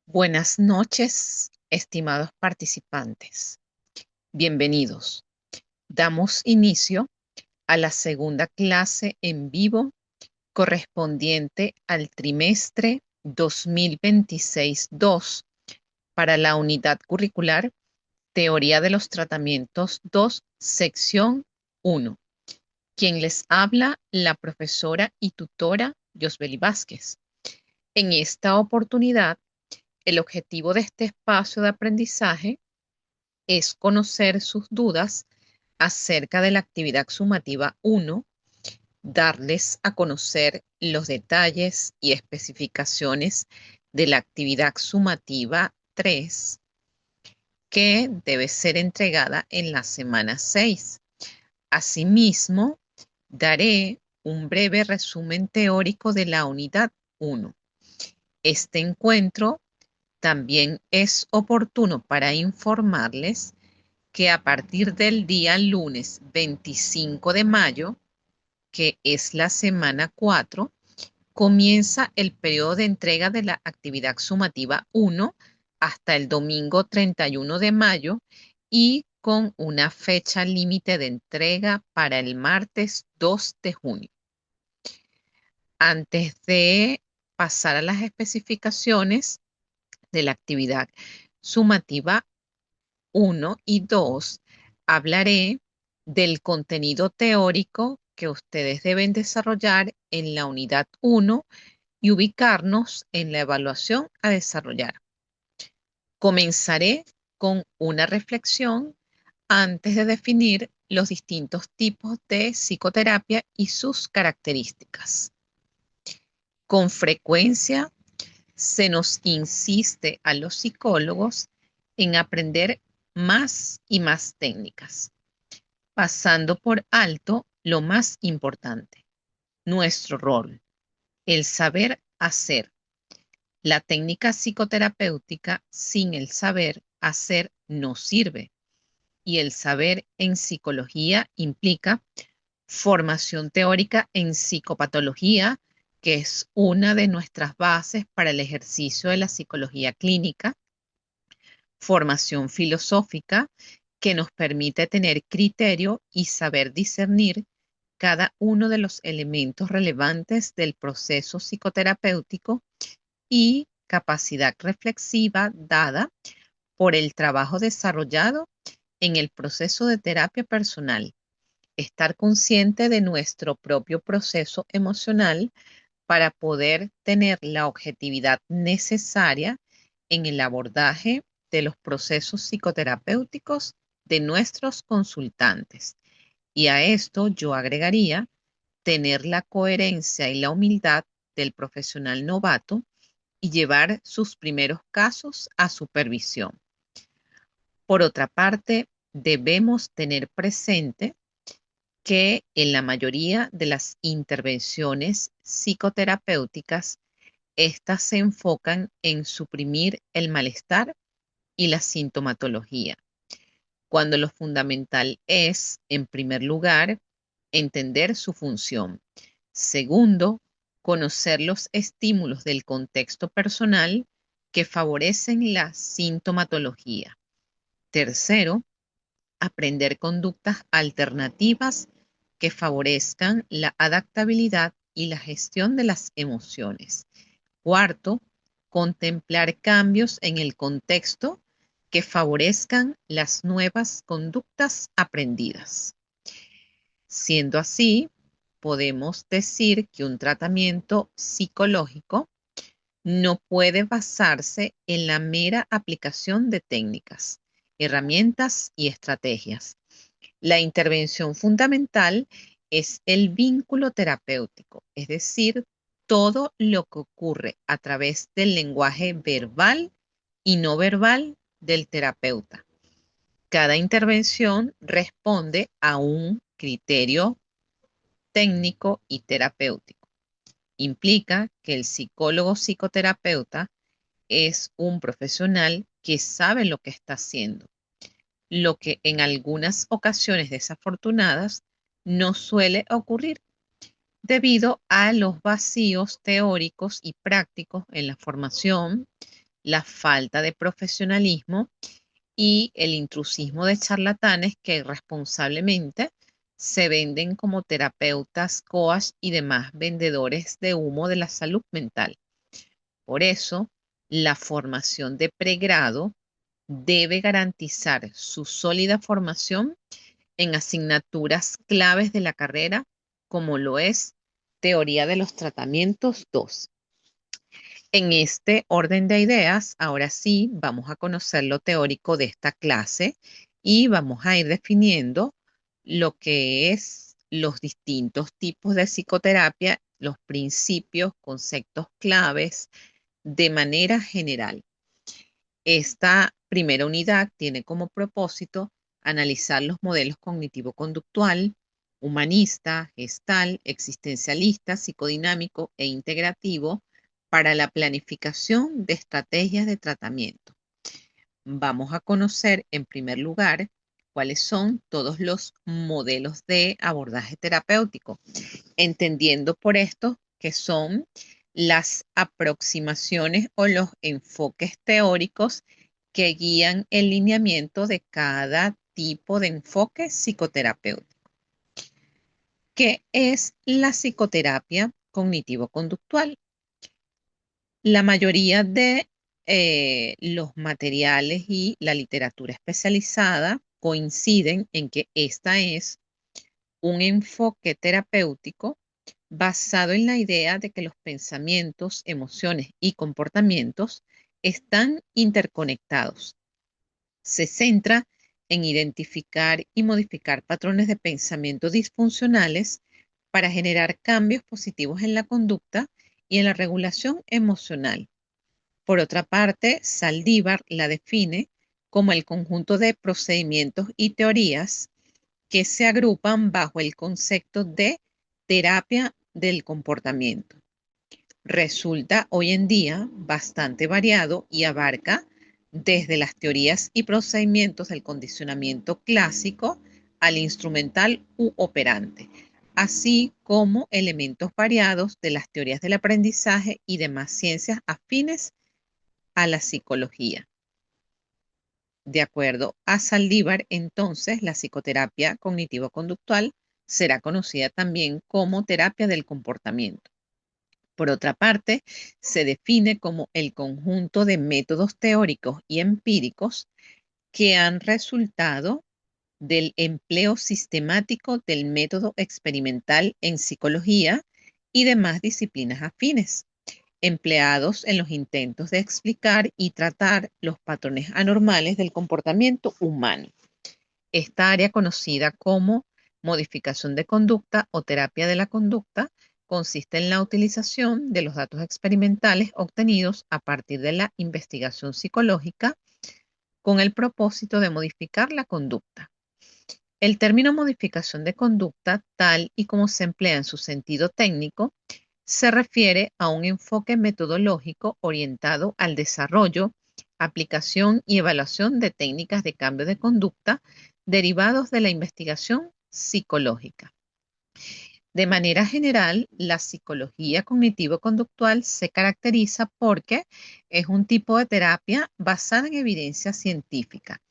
Buenas noches, estimados participantes. Bienvenidos. Damos inicio a la segunda clase en vivo correspondiente al trimestre 2026-2 para la unidad curricular Teoría de los Tratamientos 2, sección 1. Quien les habla, la profesora y tutora Yosbeli Vázquez. En esta oportunidad, el objetivo de este espacio de aprendizaje es conocer sus dudas acerca de la actividad sumativa 1, darles a conocer los detalles y especificaciones de la actividad sumativa 3, que debe ser entregada en la semana 6. Asimismo, daré un breve resumen teórico de la unidad 1. Este encuentro también es oportuno para informarles que a partir del día lunes 25 de mayo, que es la semana 4, comienza el periodo de entrega de la actividad sumativa 1 hasta el domingo 31 de mayo y con una fecha límite de entrega para el martes 2 de junio. Antes de pasar a las especificaciones de la actividad sumativa 1 y 2, hablaré del contenido teórico que ustedes deben desarrollar en la unidad 1 y ubicarnos en la evaluación a desarrollar. Comenzaré con una reflexión antes de definir los distintos tipos de psicoterapia y sus características. Con frecuencia se nos insiste a los psicólogos en aprender más y más técnicas, pasando por alto lo más importante, nuestro rol, el saber hacer. La técnica psicoterapéutica sin el saber hacer no sirve, y el saber en psicología implica formación teórica en psicopatología, que es una de nuestras bases para el ejercicio de la psicología clínica, formación filosófica, que nos permite tener criterio y saber discernir cada uno de los elementos relevantes del proceso psicoterapéutico, y capacidad reflexiva dada por el trabajo desarrollado en el proceso de terapia personal. Estar consciente de nuestro propio proceso emocional para poder tener la objetividad necesaria en el abordaje de los procesos psicoterapéuticos de nuestros consultantes. Y a esto yo agregaría tener la coherencia y la humildad del profesional novato y llevar sus primeros casos a supervisión. Por otra parte, debemos tener presente que en la mayoría de las intervenciones psicoterapéuticas, estas se enfocan en suprimir el malestar y la sintomatología, cuando lo fundamental es, en primer lugar, entender su función. Segundo, conocer los estímulos del contexto personal que favorecen la sintomatología. Tercero, aprender conductas alternativas que favorezcan la adaptabilidad y la gestión de las emociones. Cuarto, contemplar cambios en el contexto que favorezcan las nuevas conductas aprendidas. Siendo así, podemos decir que un tratamiento psicológico no puede basarse en la mera aplicación de técnicas, herramientas y estrategias. La intervención fundamental es el vínculo terapéutico, es decir, todo lo que ocurre a través del lenguaje verbal y no verbal del terapeuta. Cada intervención responde a un criterio técnico y terapéutico. Implica que el psicólogo psicoterapeuta es un profesional que sabe lo que está haciendo, lo que en algunas ocasiones desafortunadas no suele ocurrir debido a los vacíos teóricos y prácticos en la formación, la falta de profesionalismo y el intrusismo de charlatanes que irresponsablemente se venden como terapeutas, coach y demás vendedores de humo de la salud mental. Por eso, la formación de pregrado debe garantizar su sólida formación en asignaturas claves de la carrera, como lo es Teoría de los Tratamientos 2. En este orden de ideas, ahora sí, vamos a conocer lo teórico de esta clase y vamos a ir definiendo lo que es los distintos tipos de psicoterapia, los principios, conceptos claves de manera general. Esta primera unidad tiene como propósito analizar los modelos cognitivo-conductual, humanista, gestal, existencialista, psicodinámico e integrativo para la planificación de estrategias de tratamiento. Vamos a conocer en primer lugar cuáles son todos los modelos de abordaje terapéutico, entendiendo por esto que son las aproximaciones o los enfoques teóricos que guían el lineamiento de cada tipo de enfoque psicoterapéutico. ¿Qué es la psicoterapia cognitivo-conductual? La mayoría de los materiales y la literatura especializada coinciden en que esta es un enfoque terapéutico basado en la idea de que los pensamientos, emociones y comportamientos están interconectados. Se centra en identificar y modificar patrones de pensamiento disfuncionales para generar cambios positivos en la conducta y en la regulación emocional. Por otra parte, Saldívar la define como el conjunto de procedimientos y teorías que se agrupan bajo el concepto de terapia del comportamiento. Resulta hoy en día bastante variado y abarca desde las teorías y procedimientos del condicionamiento clásico al instrumental u operante, así como elementos variados de las teorías del aprendizaje y demás ciencias afines a la psicología. De acuerdo a Saldívar, entonces, la psicoterapia cognitivo-conductual será conocida también como terapia del comportamiento. Por otra parte, se define como el conjunto de métodos teóricos y empíricos que han resultado del empleo sistemático del método experimental en psicología y demás disciplinas afines, empleados en los intentos de explicar y tratar los patrones anormales del comportamiento humano. Esta área conocida como modificación de conducta o terapia de la conducta consiste en la utilización de los datos experimentales obtenidos a partir de la investigación psicológica con el propósito de modificar la conducta. El término modificación de conducta, tal y como se emplea en su sentido técnico, se refiere a un enfoque metodológico orientado al desarrollo, aplicación y evaluación de técnicas de cambio de conducta derivados de la investigación psicológica. De manera general, la psicología cognitivo-conductual se caracteriza porque es un tipo de terapia basada en evidencia científica,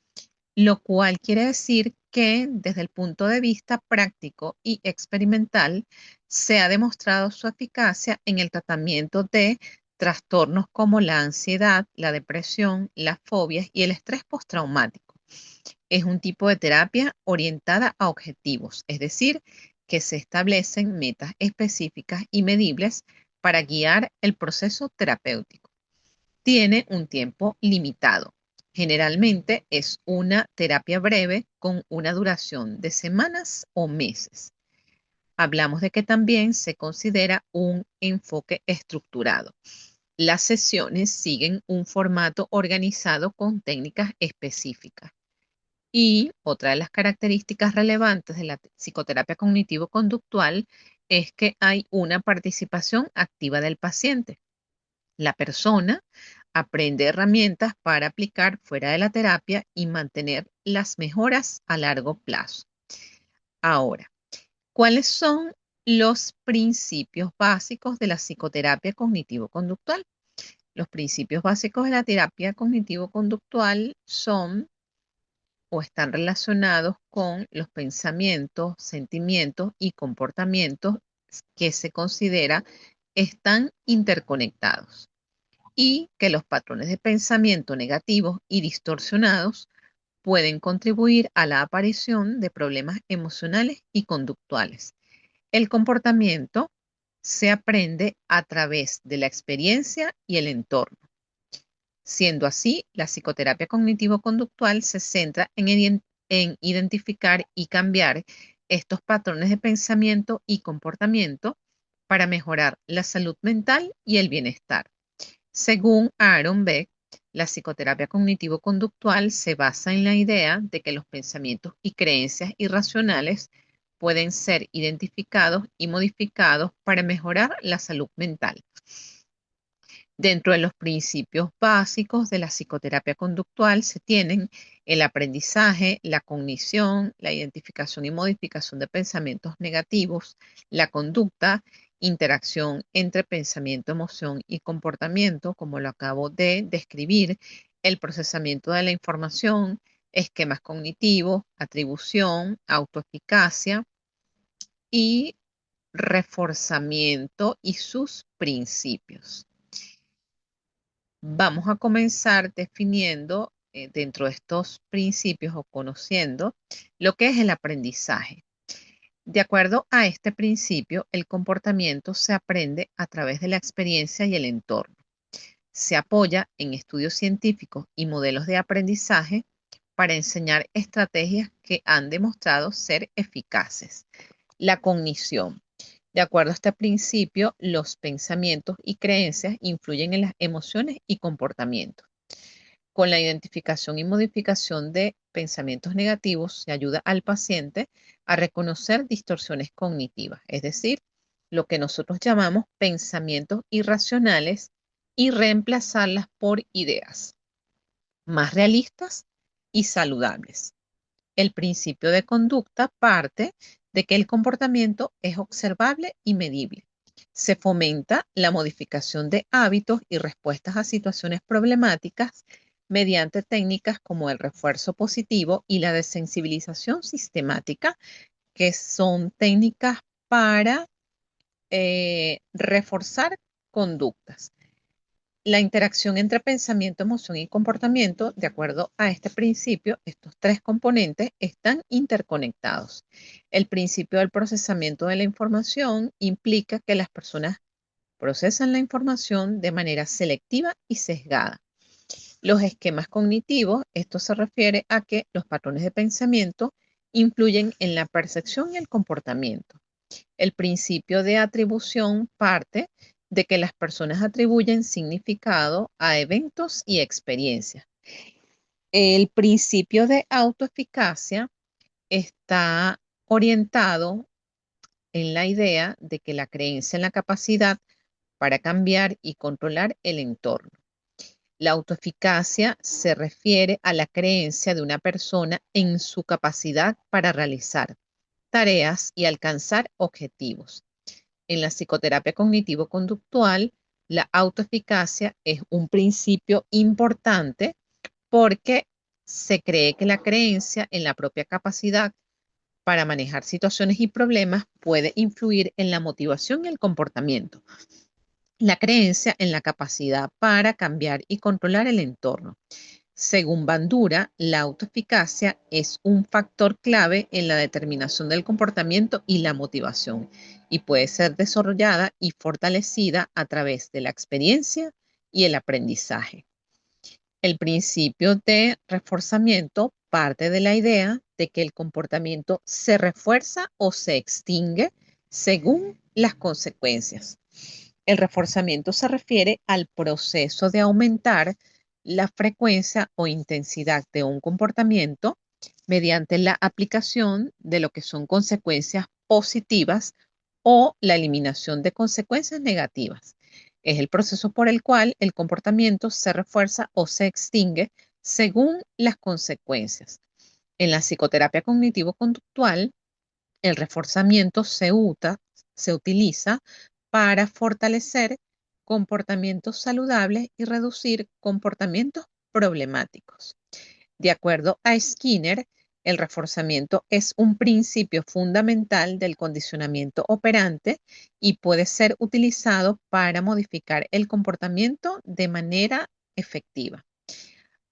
lo cual quiere decir que desde el punto de vista práctico y experimental se ha demostrado su eficacia en el tratamiento de trastornos como la ansiedad, la depresión, las fobias y el estrés postraumático. Es un tipo de terapia orientada a objetivos, es decir, que se establecen metas específicas y medibles para guiar el proceso terapéutico. Tiene un tiempo limitado. Generalmente es una terapia breve con una duración de semanas o meses. Hablamos de que también se considera un enfoque estructurado. Las sesiones siguen un formato organizado con técnicas específicas. Y otra de las características relevantes de la psicoterapia cognitivo-conductual es que hay una participación activa del paciente. La persona aprende herramientas para aplicar fuera de la terapia y mantener las mejoras a largo plazo. Ahora, ¿cuáles son los principios básicos de la psicoterapia cognitivo-conductual? Los principios básicos de la terapia cognitivo-conductual son o están relacionados con los pensamientos, sentimientos y comportamientos que se considera están interconectados y que los patrones de pensamiento negativos y distorsionados pueden contribuir a la aparición de problemas emocionales y conductuales. El comportamiento se aprende a través de la experiencia y el entorno. Siendo así, la psicoterapia cognitivo-conductual se centra en identificar y cambiar estos patrones de pensamiento y comportamiento para mejorar la salud mental y el bienestar. Según Aaron Beck, la psicoterapia cognitivo-conductual se basa en la idea de que los pensamientos y creencias irracionales pueden ser identificados y modificados para mejorar la salud mental. Dentro de los principios básicos de la psicoterapia conductual se tienen el aprendizaje, la cognición, la identificación y modificación de pensamientos negativos, la conducta, interacción entre pensamiento, emoción y comportamiento, como lo acabo de describir, el procesamiento de la información, esquemas cognitivos, atribución, autoeficacia y reforzamiento y sus principios. Vamos a comenzar definiendo dentro de estos principios o conociendo lo que es el aprendizaje. De acuerdo a este principio, el comportamiento se aprende a través de la experiencia y el entorno. Se apoya en estudios científicos y modelos de aprendizaje para enseñar estrategias que han demostrado ser eficaces. La cognición. De acuerdo a este principio, los pensamientos y creencias influyen en las emociones y comportamientos. Con la identificación y modificación de pensamientos negativos, se ayuda al paciente a reconocer distorsiones cognitivas, es decir, lo que nosotros llamamos pensamientos irracionales y reemplazarlas por ideas más realistas y saludables. El principio de conducta parte de que el comportamiento es observable y medible. Se fomenta la modificación de hábitos y respuestas a situaciones problemáticas mediante técnicas como el refuerzo positivo y la desensibilización sistemática, que son técnicas para reforzar conductas. La interacción entre pensamiento, emoción y comportamiento, de acuerdo a este principio, estos tres componentes están interconectados. El principio del procesamiento de la información implica que las personas procesan la información de manera selectiva y sesgada. Los esquemas cognitivos, esto se refiere a que los patrones de pensamiento influyen en la percepción y el comportamiento. El principio de atribución parte de que las personas atribuyen significado a eventos y experiencias. El principio de autoeficacia está orientado en la idea de que la creencia en la capacidad para cambiar y controlar el entorno. La autoeficacia se refiere a la creencia de una persona en su capacidad para realizar tareas y alcanzar objetivos. En la psicoterapia cognitivo-conductual, la autoeficacia es un principio importante porque se cree que la creencia en la propia capacidad para manejar situaciones y problemas puede influir en la motivación y el comportamiento. La creencia en la capacidad para cambiar y controlar el entorno. Según Bandura, la autoeficacia es un factor clave en la determinación del comportamiento y la motivación y puede ser desarrollada y fortalecida a través de la experiencia y el aprendizaje. El principio de reforzamiento parte de la idea de que el comportamiento se refuerza o se extingue según las consecuencias. El reforzamiento se refiere al proceso de aumentar la frecuencia o intensidad de un comportamiento mediante la aplicación de lo que son consecuencias positivas o la eliminación de consecuencias negativas. Es el proceso por el cual el comportamiento se refuerza o se extingue según las consecuencias. En la psicoterapia cognitivo-conductual, el reforzamiento se utiliza para fortalecer comportamientos saludables y reducir comportamientos problemáticos. De acuerdo a Skinner, el reforzamiento es un principio fundamental del condicionamiento operante y puede ser utilizado para modificar el comportamiento de manera efectiva.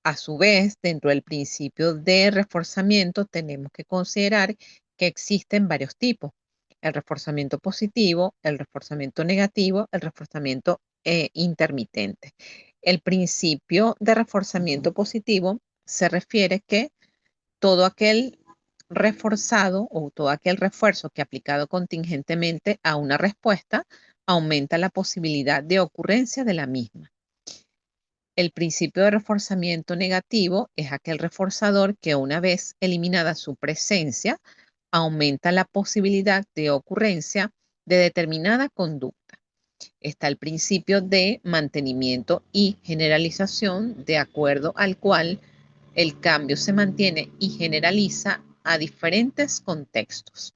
A su vez, dentro del principio de reforzamiento, tenemos que considerar que existen varios tipos: el reforzamiento positivo, el reforzamiento negativo, el reforzamiento intermitente. El principio de reforzamiento positivo se refiere que todo aquel reforzado o todo aquel refuerzo que aplicado contingentemente a una respuesta aumenta la posibilidad de ocurrencia de la misma. El principio de reforzamiento negativo es aquel reforzador que, una vez eliminada su presencia, aumenta la posibilidad de ocurrencia de determinada conducta. Está el principio de mantenimiento y generalización, de acuerdo al cual el cambio se mantiene y generaliza a diferentes contextos.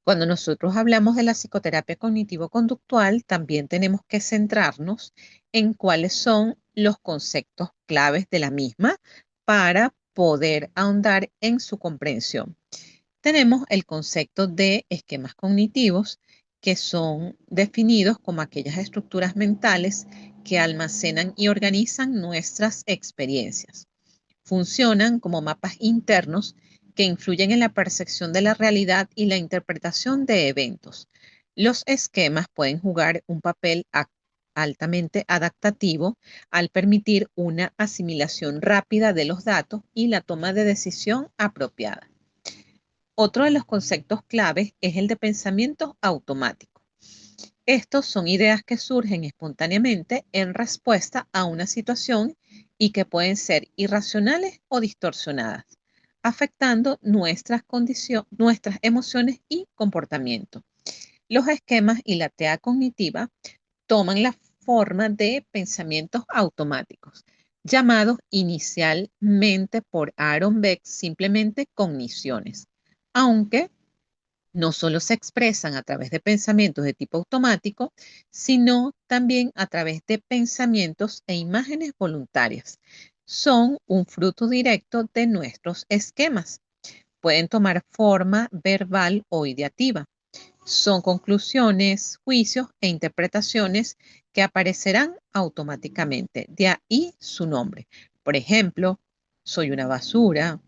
Cuando nosotros hablamos de la psicoterapia cognitivo-conductual, también tenemos que centrarnos en cuáles son los conceptos claves de la misma para poder ahondar en su comprensión. Tenemos el concepto de esquemas cognitivos, que son definidos como aquellas estructuras mentales que almacenan y organizan nuestras experiencias. Funcionan como mapas internos que influyen en la percepción de la realidad y la interpretación de eventos. Los esquemas pueden jugar un papel altamente adaptativo al permitir una asimilación rápida de los datos y la toma de decisión apropiada. Otro de los conceptos claves es el de pensamiento automático. Estos son ideas que surgen espontáneamente en respuesta a una situación y que pueden ser irracionales o distorsionadas, afectando nuestras emociones y comportamiento. Los esquemas y la TEA cognitiva toman la forma de pensamientos automáticos, llamados inicialmente por Aaron Beck simplemente cogniciones, aunque no solo se expresan a través de pensamientos de tipo automático, sino también a través de pensamientos e imágenes voluntarias. Son un fruto directo de nuestros esquemas. Pueden tomar forma verbal o ideativa. Son conclusiones, juicios e interpretaciones que aparecerán automáticamente. De ahí su nombre. Por ejemplo, soy una basura,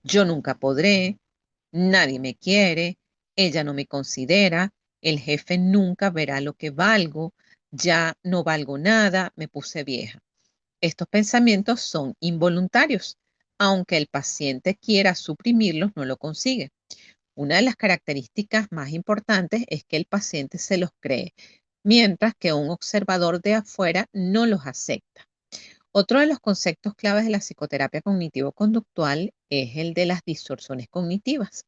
yo nunca podré, nadie me quiere, ella no me considera, el jefe nunca verá lo que valgo, ya no valgo nada, me puse vieja. Estos pensamientos son involuntarios. Aunque el paciente quiera suprimirlos, no lo consigue. Una de las características más importantes es que el paciente se los cree, mientras que un observador de afuera no los acepta. Otro de los conceptos claves de la psicoterapia cognitivo-conductual es el de las distorsiones cognitivas.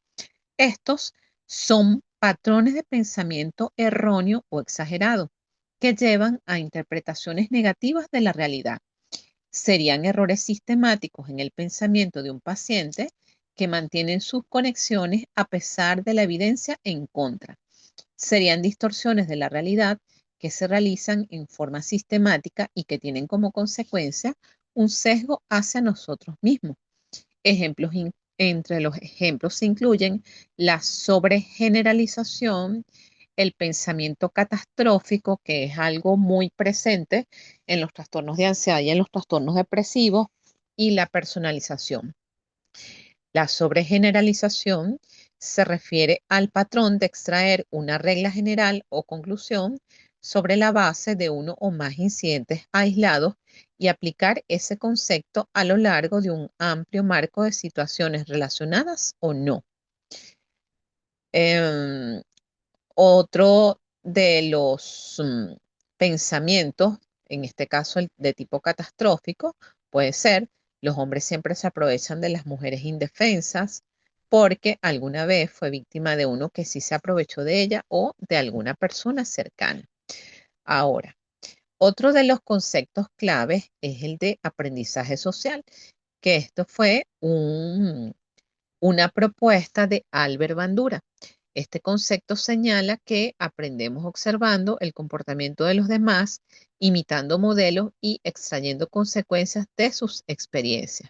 Estos son patrones de pensamiento erróneo o exagerado que llevan a interpretaciones negativas de la realidad. Serían errores sistemáticos en el pensamiento de un paciente que mantienen sus conexiones a pesar de la evidencia en contra. Serían distorsiones de la realidad que se realizan en forma sistemática y que tienen como consecuencia un sesgo hacia nosotros mismos. Ejemplos entre los ejemplos se incluyen la sobregeneralización, el pensamiento catastrófico, que es algo muy presente en los trastornos de ansiedad y en los trastornos depresivos, y la personalización. La sobregeneralización se refiere al patrón de extraer una regla general o conclusión sobre la base de uno o más incidentes aislados y aplicar ese concepto a lo largo de un amplio marco de situaciones relacionadas o no. Em, Otro de los pensamientos, en este caso el de tipo catastrófico, puede ser: los hombres siempre se aprovechan de las mujeres indefensas porque alguna vez fue víctima de uno que sí se aprovechó de ella o de alguna persona cercana. Ahora, otro de los conceptos claves es el de aprendizaje social, que esto fue una propuesta de Albert Bandura. Este concepto señala que aprendemos observando el comportamiento de los demás, imitando modelos y extrayendo consecuencias de sus experiencias.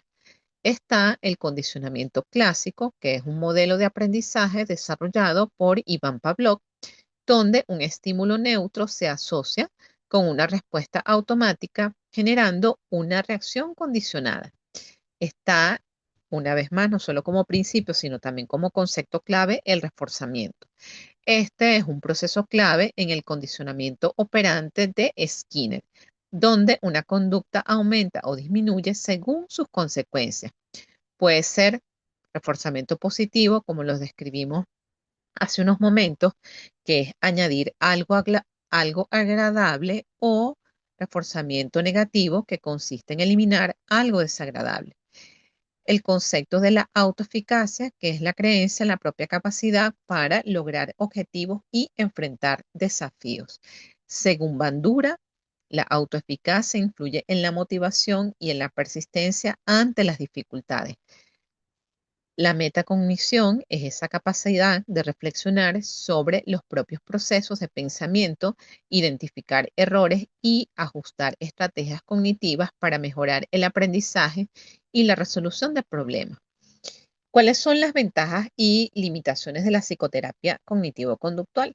Está el condicionamiento clásico, que es un modelo de aprendizaje desarrollado por Iván Pavlov, donde un estímulo neutro se asocia con una respuesta automática, generando una reacción condicionada. Está, una vez más, no solo como principio, sino también como concepto clave, el reforzamiento. Este es un proceso clave en el condicionamiento operante de Skinner, donde una conducta aumenta o disminuye según sus consecuencias. Puede ser reforzamiento positivo, como los describimos hace unos momentos, que es añadir algo agradable, o reforzamiento negativo, que consiste en eliminar algo desagradable. El concepto de la autoeficacia, que es la creencia en la propia capacidad para lograr objetivos y enfrentar desafíos. Según Bandura, la autoeficacia influye en la motivación y en la persistencia ante las dificultades. La metacognición es esa capacidad de reflexionar sobre los propios procesos de pensamiento, identificar errores y ajustar estrategias cognitivas para mejorar el aprendizaje y la resolución de problemas. ¿Cuáles son las ventajas y limitaciones de la psicoterapia cognitivo-conductual?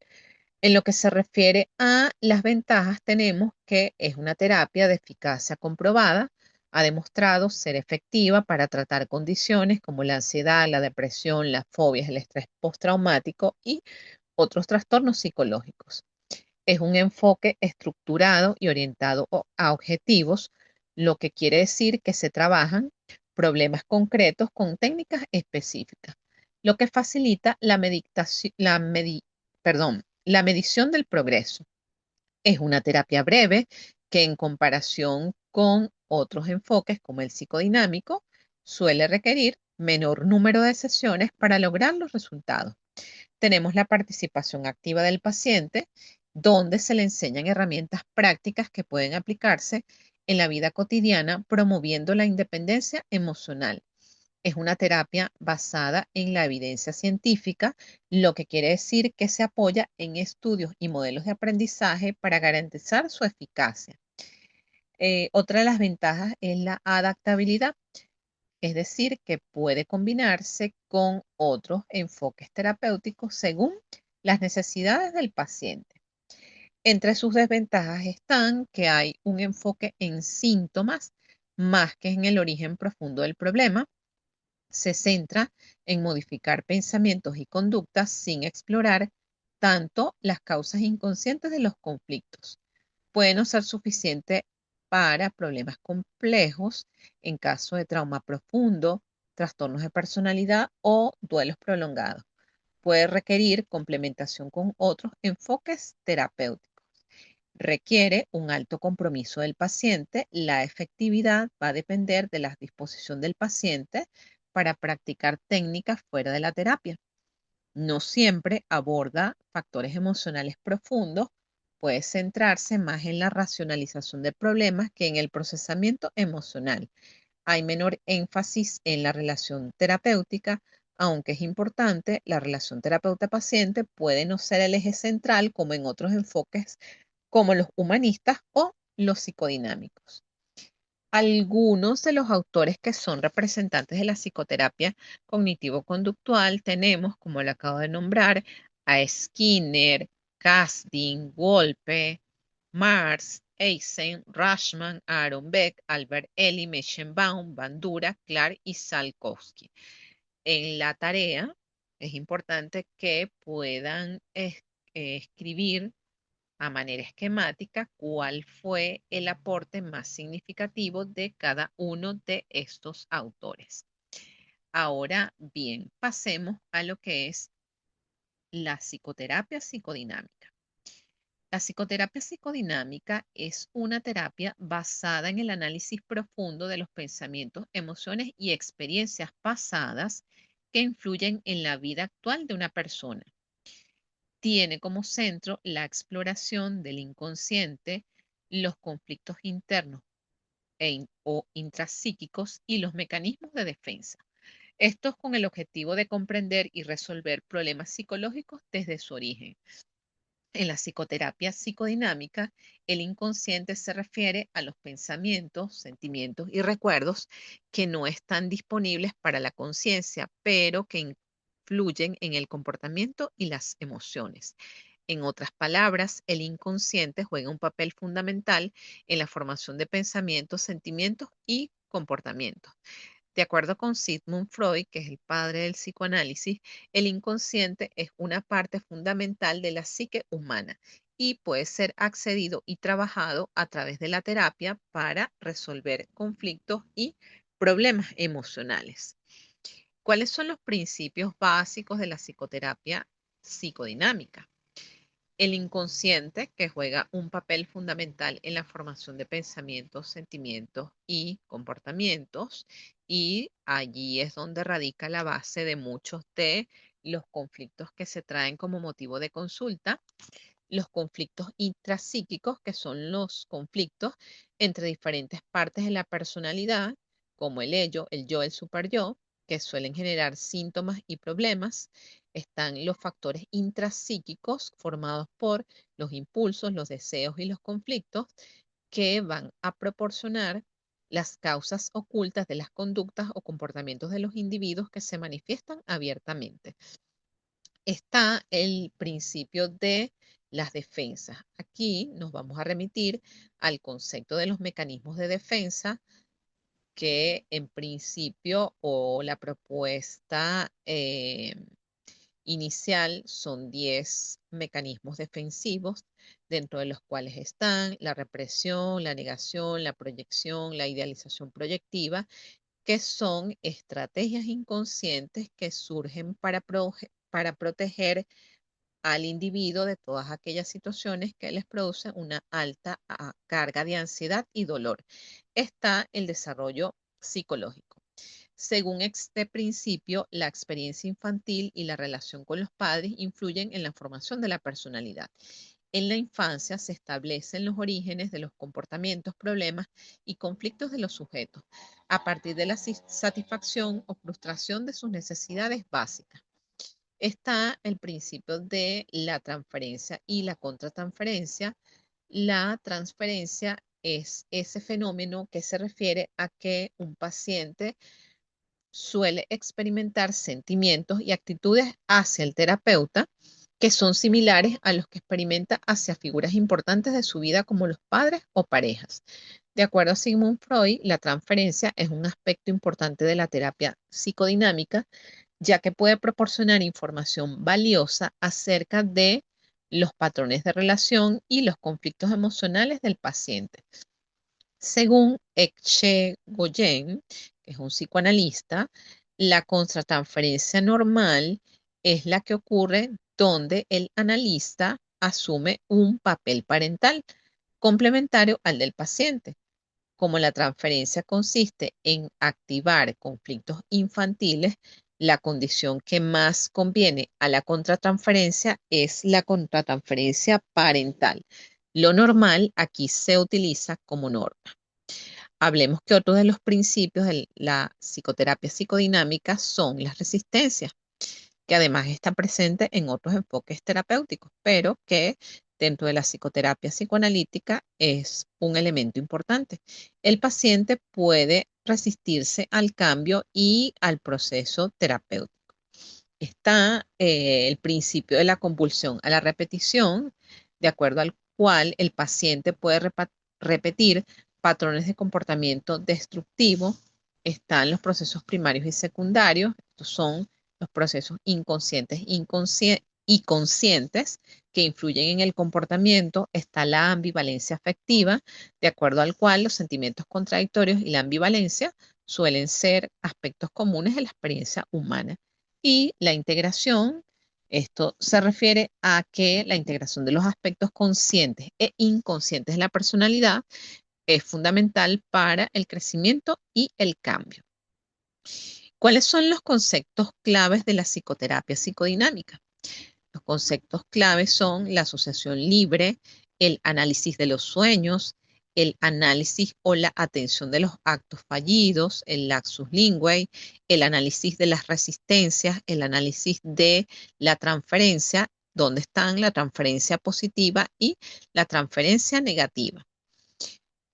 En lo que se refiere a las ventajas, tenemos que es una terapia de eficacia comprobada, ha demostrado ser efectiva para tratar condiciones como la ansiedad, la depresión, las fobias, el estrés postraumático y otros trastornos psicológicos. Es un enfoque estructurado y orientado a objetivos, lo que quiere decir que se trabajan problemas concretos con técnicas específicas, lo que facilita la medición del progreso. Es una terapia breve que, en comparación con otros enfoques como el psicodinámico, suele requerir menor número de sesiones para lograr los resultados. Tenemos la participación activa del paciente, donde se le enseñan herramientas prácticas que pueden aplicarse en la vida cotidiana, promoviendo la independencia emocional. Es una terapia basada en la evidencia científica, lo que quiere decir que se apoya en estudios y modelos de aprendizaje para garantizar su eficacia. Otra de las ventajas es la adaptabilidad, es decir, que puede combinarse con otros enfoques terapéuticos según las necesidades del paciente. Entre sus desventajas están que hay un enfoque en síntomas más que en el origen profundo del problema. Se centra en modificar pensamientos y conductas sin explorar tanto las causas inconscientes de los conflictos. Puede no ser suficiente para problemas complejos en caso de trauma profundo, trastornos de personalidad o duelos prolongados. Puede requerir complementación con otros enfoques terapéuticos. Requiere un alto compromiso del paciente. La efectividad va a depender de la disposición del paciente para practicar técnicas fuera de la terapia. No siempre aborda factores emocionales profundos, puede centrarse más en la racionalización de problemas que en el procesamiento emocional. Hay menor énfasis en la relación terapéutica, aunque es importante, la relación terapeuta-paciente puede no ser el eje central como en otros enfoques como los humanistas o los psicodinámicos. Algunos de los autores que son representantes de la psicoterapia cognitivo-conductual tenemos, como le acabo de nombrar, a Skinner, Kasdin, Wolpe, Mars, Eisen, Rashman, Aaron Beck, Albert Ellis, Meschenbaum, Bandura, Clark y Salkowski. En la tarea es importante que puedan escribir a manera esquemática cuál fue el aporte más significativo de cada uno de estos autores. Ahora bien, pasemos a lo que es la psicoterapia psicodinámica. La psicoterapia psicodinámica es una terapia basada en el análisis profundo de los pensamientos, emociones y experiencias pasadas que influyen en la vida actual de una persona. Tiene como centro la exploración del inconsciente, los conflictos internos o intrapsíquicos y los mecanismos de defensa. Esto es con el objetivo de comprender y resolver problemas psicológicos desde su origen. En la psicoterapia psicodinámica, el inconsciente se refiere a los pensamientos, sentimientos y recuerdos que no están disponibles para la conciencia, pero que influyen en el comportamiento y las emociones. En otras palabras, el inconsciente juega un papel fundamental en la formación de pensamientos, sentimientos y comportamientos. De acuerdo con Sigmund Freud, que es el padre del psicoanálisis, el inconsciente es una parte fundamental de la psique humana y puede ser accedido y trabajado a través de la terapia para resolver conflictos y problemas emocionales. ¿Cuáles son los principios básicos de la psicoterapia psicodinámica? El inconsciente, que juega un papel fundamental en la formación de pensamientos, sentimientos y comportamientos, y allí es donde radica la base de muchos de los conflictos que se traen como motivo de consulta. Los conflictos intrapsíquicos, que son los conflictos entre diferentes partes de la personalidad, como el ello, el yo, el superyo, que suelen generar síntomas y problemas. Están los factores intrapsíquicos formados por los impulsos, los deseos y los conflictos que van a proporcionar las causas ocultas de las conductas o comportamientos de los individuos que se manifiestan abiertamente. Está el principio de las defensas. Aquí nos vamos a remitir al concepto de los mecanismos de defensa, que en principio o la propuesta inicial son 10 mecanismos defensivos, dentro de los cuales están la represión, la negación, la proyección, la idealización proyectiva, que son estrategias inconscientes que surgen para proteger al individuo de todas aquellas situaciones que les producen una alta carga de ansiedad y dolor. Está el desarrollo psicológico. Según este principio, la experiencia infantil y la relación con los padres influyen en la formación de la personalidad. En la infancia se establecen los orígenes de los comportamientos, problemas y conflictos de los sujetos a partir de la satisfacción o frustración de sus necesidades básicas. Está el principio de la transferencia y la contratransferencia. La transferencia es ese fenómeno que se refiere a que un paciente suele experimentar sentimientos y actitudes hacia el terapeuta que son similares a los que experimenta hacia figuras importantes de su vida como los padres o parejas. De acuerdo a Sigmund Freud, la transferencia es un aspecto importante de la terapia psicodinámica, ya que puede proporcionar información valiosa acerca de los patrones de relación y los conflictos emocionales del paciente. Según Ecce-Goyen, que es un psicoanalista, la contratransferencia normal es la que ocurre donde el analista asume un papel parental complementario al del paciente. Como la transferencia consiste en activar conflictos infantiles, la condición que más conviene a la contratransferencia es la contratransferencia parental. Lo normal aquí se utiliza como norma. Hablemos que otro de los principios de la psicoterapia psicodinámica son las resistencias, que además está presente en otros enfoques terapéuticos, pero que dentro de la psicoterapia psicoanalítica es un elemento importante. El paciente puede resistirse al cambio y al proceso terapéutico. Está el principio de la compulsión a la repetición, de acuerdo al cual el paciente puede repetir patrones de comportamiento destructivo. Están los procesos primarios y secundarios. Estos son los procesos inconscientes y conscientes que influyen en el comportamiento. Está la ambivalencia afectiva, de acuerdo al cual los sentimientos contradictorios y la ambivalencia suelen ser aspectos comunes de la experiencia humana. Y la integración, esto se refiere a que la integración de los aspectos conscientes e inconscientes de la personalidad es fundamental para el crecimiento y el cambio. ¿Cuáles son los conceptos claves de la psicoterapia psicodinámica? Los conceptos claves son la asociación libre, el análisis de los sueños, el análisis o la atención de los actos fallidos, el laxus linguae, el análisis de las resistencias, el análisis de la transferencia, dónde están la transferencia positiva y la transferencia negativa.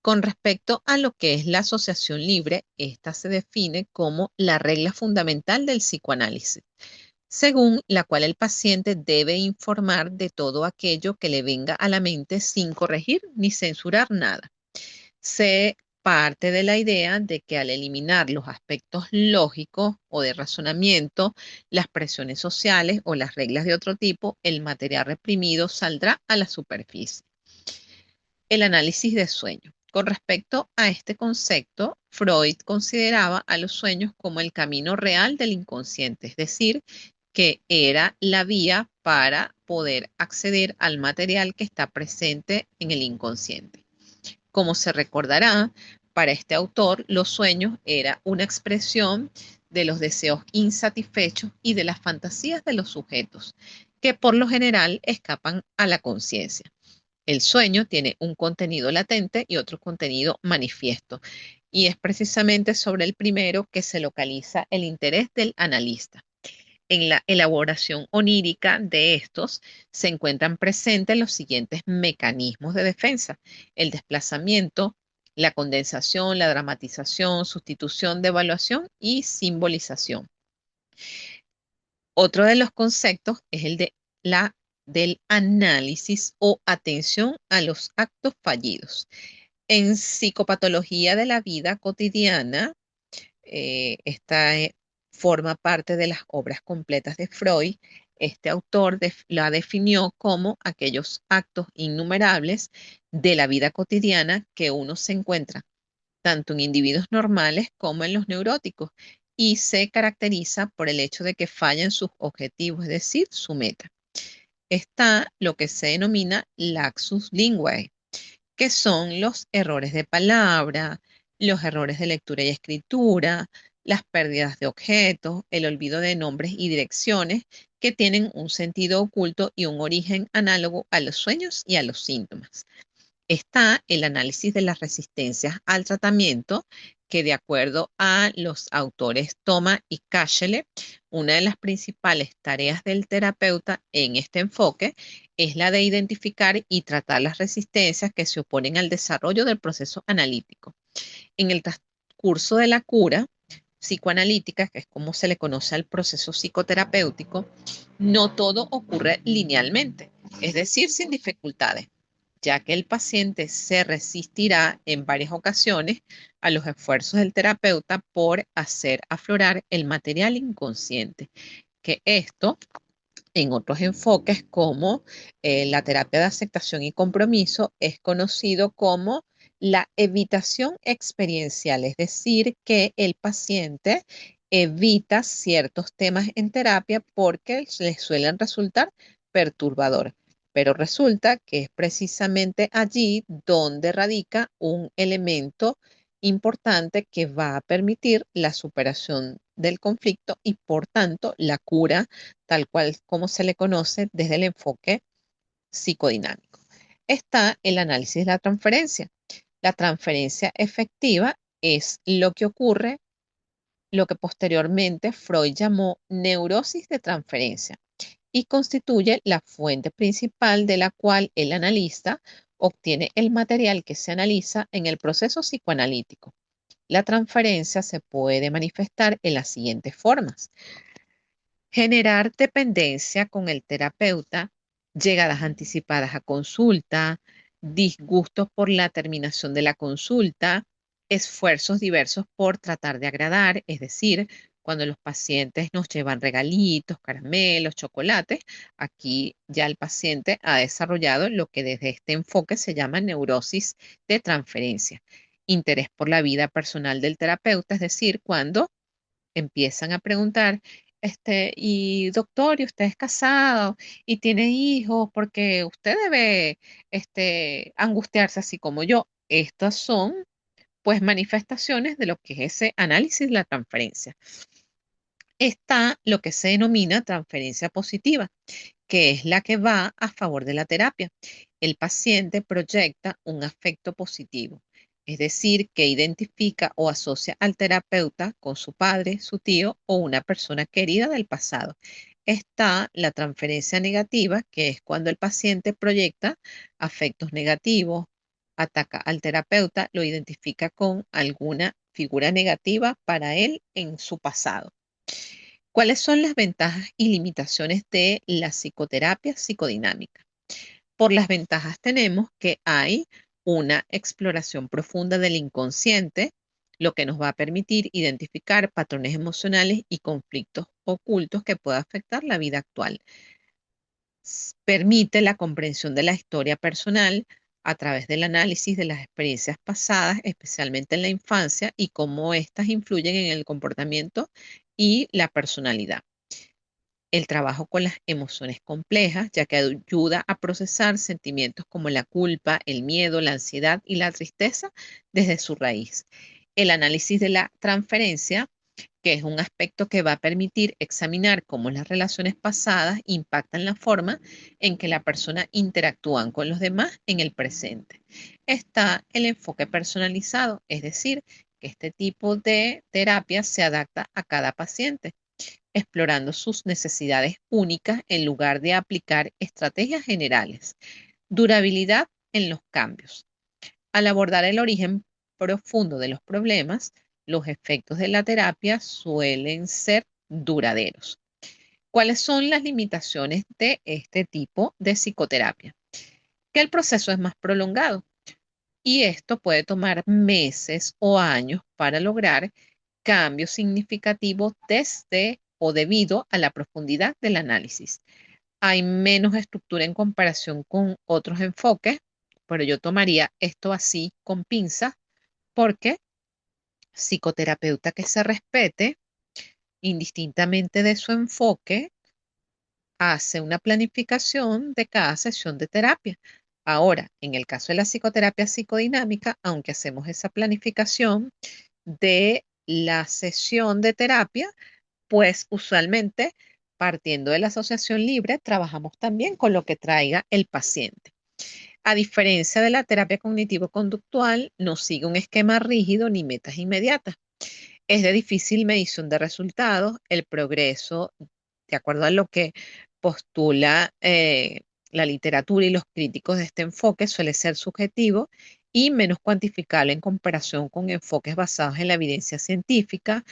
Con respecto a lo que es la asociación libre, esta se define como la regla fundamental del psicoanálisis, según la cual el paciente debe informar de todo aquello que le venga a la mente sin corregir ni censurar nada. Se parte de la idea de que al eliminar los aspectos lógicos o de razonamiento, las presiones sociales o las reglas de otro tipo, el material reprimido saldrá a la superficie. El análisis de sueño. Con respecto a este concepto, Freud consideraba a los sueños como el camino real del inconsciente, es decir, que era la vía para poder acceder al material que está presente en el inconsciente. Como se recordará, para este autor, los sueños era una expresión de los deseos insatisfechos y de las fantasías de los sujetos, que por lo general escapan a la conciencia. El sueño tiene un contenido latente y otro contenido manifiesto, y es precisamente sobre el primero que se localiza el interés del analista. En la elaboración onírica de estos se encuentran presentes los siguientes mecanismos de defensa: el desplazamiento, la condensación, la dramatización, sustitución, devaluación y simbolización. Otro de los conceptos es el de del análisis o atención a los actos fallidos. En psicopatología de la vida cotidiana, esta forma parte de las obras completas de Freud. Este autor la definió como aquellos actos innumerables de la vida cotidiana que uno se encuentra tanto en individuos normales como en los neuróticos, y se caracteriza por el hecho de que fallan sus objetivos, es decir, su meta. Está lo que se denomina laxus linguae, que son los errores de palabra, los errores de lectura y escritura, las pérdidas de objetos, el olvido de nombres y direcciones que tienen un sentido oculto y un origen análogo a los sueños y a los síntomas. Está el análisis de las resistencias al tratamiento, que de acuerdo a los autores Thoma y Kashele, una de las principales tareas del terapeuta en este enfoque es la de identificar y tratar las resistencias que se oponen al desarrollo del proceso analítico. En el transcurso de la cura psicoanalítica, que es como se le conoce al proceso psicoterapéutico, no todo ocurre linealmente, es decir, sin dificultades, ya que el paciente se resistirá en varias ocasiones a los esfuerzos del terapeuta por hacer aflorar el material inconsciente, que esto en otros enfoques como la terapia de aceptación y compromiso es conocido como la evitación experiencial, es decir, que el paciente evita ciertos temas en terapia porque les suelen resultar perturbadores. Pero resulta que es precisamente allí donde radica un elemento importante que va a permitir la superación del conflicto y por tanto la cura tal cual como se le conoce desde el enfoque psicodinámico. Está el análisis de la transferencia. La transferencia efectiva es lo que ocurre, lo que posteriormente Freud llamó neurosis de transferencia, y constituye la fuente principal de la cual el analista obtiene el material que se analiza en el proceso psicoanalítico. La transferencia se puede manifestar en las siguientes formas: generar dependencia con el terapeuta, llegadas anticipadas a consulta, disgustos por la terminación de la consulta, esfuerzos diversos por tratar de agradar, es decir, cuando los pacientes nos llevan regalitos, caramelos, chocolates, aquí ya el paciente ha desarrollado lo que desde este enfoque se llama neurosis de transferencia. Interés por la vida personal del terapeuta, es decir, cuando empiezan a preguntar, y doctor, ¿y usted es casado y tiene hijos? Porque usted debe, angustiarse así como yo. Estas son, pues, manifestaciones de lo que es ese análisis de la transferencia. está lo que se denomina transferencia positiva, que es la que va a favor de la terapia. El paciente proyecta un afecto positivo, es decir, que identifica o asocia al terapeuta con su padre, su tío o una persona querida del pasado. Está la transferencia negativa, que es cuando el paciente proyecta afectos negativos, ataca al terapeuta, lo identifica con alguna figura negativa para él en su pasado. ¿Cuáles son las ventajas y limitaciones de la psicoterapia psicodinámica? Por las ventajas tenemos que hay una exploración profunda del inconsciente, lo que nos va a permitir identificar patrones emocionales y conflictos ocultos que puedan afectar la vida actual. Permite la comprensión de la historia personal a través del análisis de las experiencias pasadas, especialmente en la infancia, y cómo éstas influyen en el comportamiento y la personalidad. El trabajo con las emociones complejas, ya que ayuda a procesar sentimientos como la culpa, el miedo, la ansiedad y la tristeza desde su raíz. El análisis de la transferencia, que es un aspecto que va a permitir examinar cómo las relaciones pasadas impactan la forma en que la persona interactúa con los demás en el presente. Está el enfoque personalizado, es decir, que este tipo de terapia se adapta a cada paciente, explorando sus necesidades únicas en lugar de aplicar estrategias generales. Durabilidad en los cambios. Al abordar el origen profundo de los problemas, los efectos de la terapia suelen ser duraderos. ¿Cuáles son las limitaciones de este tipo de psicoterapia? Que el proceso es más prolongado y esto puede tomar meses o años para lograr cambios significativos desde o debido a la profundidad del análisis. Hay menos estructura en comparación con otros enfoques, pero yo tomaría esto así con pinzas porque psicoterapeuta que se respete, indistintamente de su enfoque, hace una planificación de cada sesión de terapia. Ahora, en el caso de la psicoterapia psicodinámica, aunque hacemos esa planificación de la sesión de terapia, pues usualmente, partiendo de la asociación libre, trabajamos también con lo que traiga el paciente. A diferencia de la terapia cognitivo-conductual, no sigue un esquema rígido ni metas inmediatas. Es de difícil medición de resultados. El progreso, de acuerdo a lo que postula la literatura y los críticos de este enfoque, suele ser subjetivo y menos cuantificable en comparación con enfoques basados en la evidencia científica.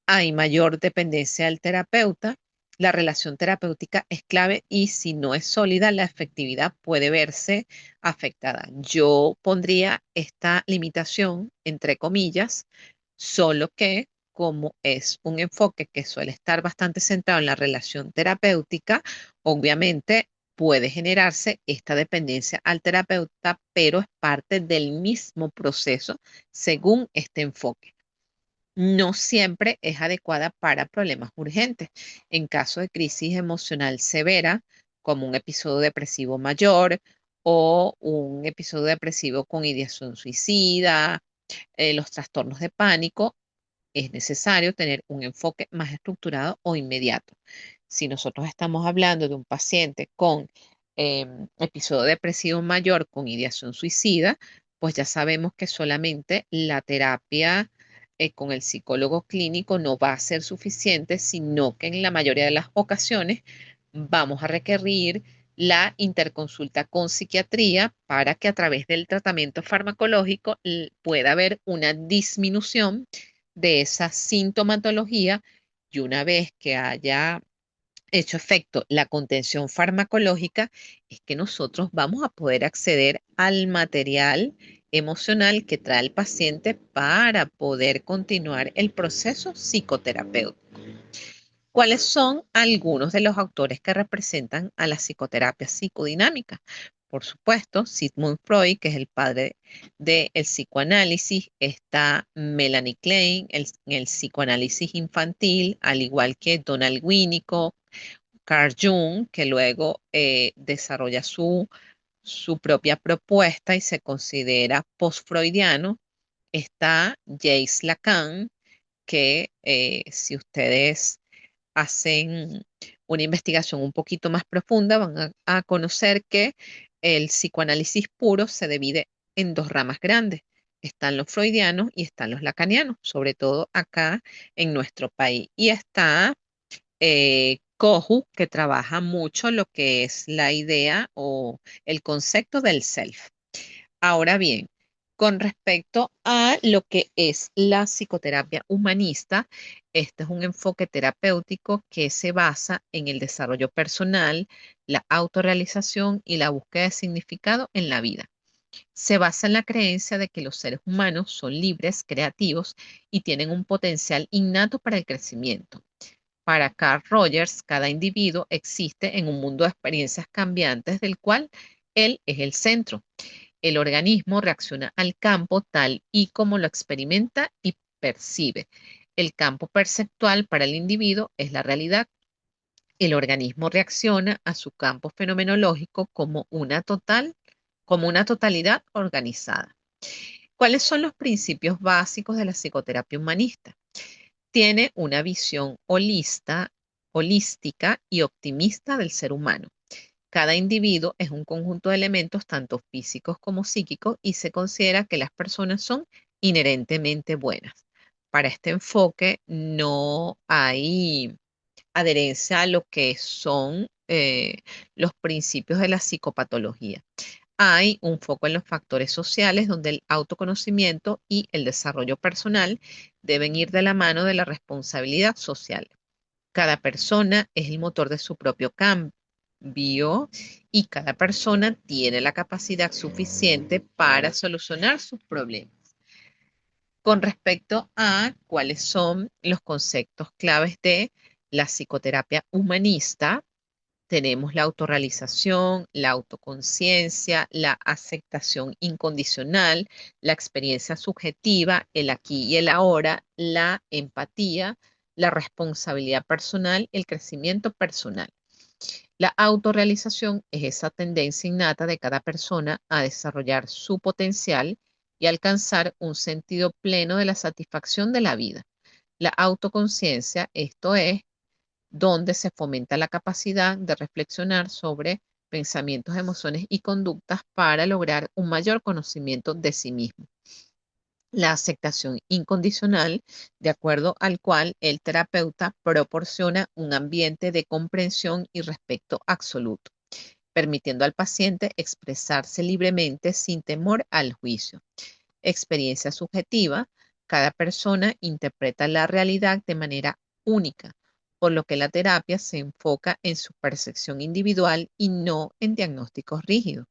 Hay mayor dependencia del terapeuta. La relación terapéutica es clave y si no es sólida, la efectividad puede verse afectada. Yo pondría esta limitación entre comillas, solo que como es un enfoque que suele estar bastante centrado en la relación terapéutica, obviamente puede generarse esta dependencia al terapeuta, pero es parte del mismo proceso según este enfoque. No siempre es adecuada para problemas urgentes. En caso de crisis emocional severa, como un episodio depresivo mayor o un episodio depresivo con ideación suicida, los trastornos de pánico, es necesario tener un enfoque más estructurado o inmediato. Si nosotros estamos hablando de un paciente con episodio depresivo mayor con ideación suicida, pues ya sabemos que solamente la terapia con el psicólogo clínico no va a ser suficiente, sino que en la mayoría de las ocasiones vamos a requerir la interconsulta con psiquiatría para que a través del tratamiento farmacológico pueda haber una disminución de esa sintomatología y una vez que haya hecho efecto la contención farmacológica, es que nosotros vamos a poder acceder al material emocional que trae el paciente para poder continuar el proceso psicoterapéutico. ¿Cuáles son algunos de los autores que representan a la psicoterapia psicodinámica? Por supuesto, Sigmund Freud, que es el padre del psicoanálisis, está Melanie Klein, el psicoanálisis infantil, al igual que Donald Winnicott, Carl Jung, que luego desarrolla su propia propuesta y se considera post-freudiano. Está Jacques Lacan, que si ustedes hacen una investigación un poquito más profunda, van a conocer que el psicoanálisis puro se divide en dos ramas grandes. Están los freudianos y están los lacanianos, sobre todo acá en nuestro país. Y está Kohu, que trabaja mucho lo que es la idea o el concepto del self. Ahora bien, con respecto a lo que es la psicoterapia humanista, este es un enfoque terapéutico que se basa en el desarrollo personal, la autorrealización y la búsqueda de significado en la vida. Se basa en la creencia de que los seres humanos son libres, creativos y tienen un potencial innato para el crecimiento. Para Carl Rogers, cada individuo existe en un mundo de experiencias cambiantes del cual él es el centro. El organismo reacciona al campo tal y como lo experimenta y percibe. El campo perceptual para el individuo es la realidad. El organismo reacciona a su campo fenomenológico como una totalidad organizada. ¿Cuáles son los principios básicos de la psicoterapia humanista? Tiene una visión holística y optimista del ser humano. Cada individuo es un conjunto de elementos tanto físicos como psíquicos y se considera que las personas son inherentemente buenas. Para este enfoque no hay adherencia a lo que son los principios de la psicopatología. Hay un foco en los factores sociales donde el autoconocimiento y el desarrollo personal deben ir de la mano de la responsabilidad social. Cada persona es el motor de su propio cambio y cada persona tiene la capacidad suficiente para solucionar sus problemas. Con respecto a cuáles son los conceptos claves de la psicoterapia humanista, tenemos la autorrealización, la autoconciencia, la aceptación incondicional, la experiencia subjetiva, el aquí y el ahora, la empatía, la responsabilidad personal, el crecimiento personal. La autorrealización es esa tendencia innata de cada persona a desarrollar su potencial y alcanzar un sentido pleno de la satisfacción de la vida. La autoconciencia, esto es donde se fomenta la capacidad de reflexionar sobre pensamientos, emociones y conductas para lograr un mayor conocimiento de sí mismo. La aceptación incondicional, de acuerdo al cual el terapeuta proporciona un ambiente de comprensión y respeto absoluto, permitiendo al paciente expresarse libremente sin temor al juicio. Experiencia subjetiva, cada persona interpreta la realidad de manera única, por lo que la terapia se enfoca en su percepción individual y no en diagnósticos rígidos.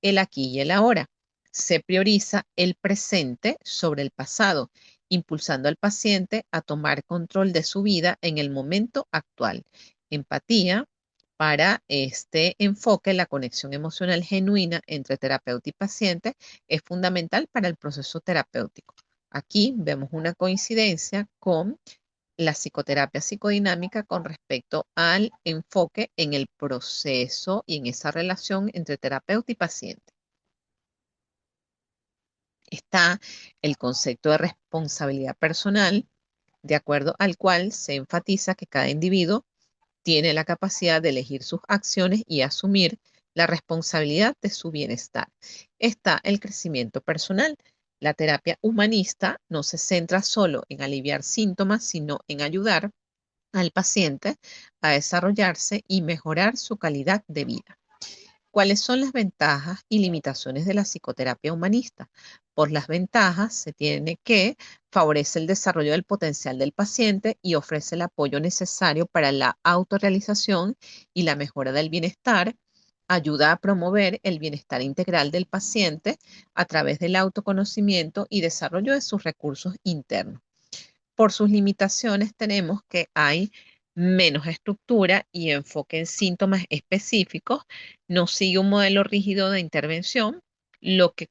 El aquí y el ahora. Se prioriza el presente sobre el pasado, impulsando al paciente a tomar control de su vida en el momento actual. Empatía. Para este enfoque, la conexión emocional genuina entre terapeuta y paciente es fundamental para el proceso terapéutico. Aquí vemos una coincidencia con la psicoterapia psicodinámica con respecto al enfoque en el proceso y en esa relación entre terapeuta y paciente. Está el concepto de responsabilidad personal, de acuerdo al cual se enfatiza que cada individuo tiene la capacidad de elegir sus acciones y asumir la responsabilidad de su bienestar. Está el crecimiento personal. La terapia humanista no se centra solo en aliviar síntomas, sino en ayudar al paciente a desarrollarse y mejorar su calidad de vida. ¿Cuáles son las ventajas y limitaciones de la psicoterapia humanista? Por las ventajas se tiene que favorece el desarrollo del potencial del paciente y ofrece el apoyo necesario para la autorrealización y la mejora del bienestar. Ayuda a promover el bienestar integral del paciente a través del autoconocimiento y desarrollo de sus recursos internos. Por sus limitaciones tenemos que hay menos estructura y enfoque en síntomas específicos, no sigue un modelo rígido de intervención, lo que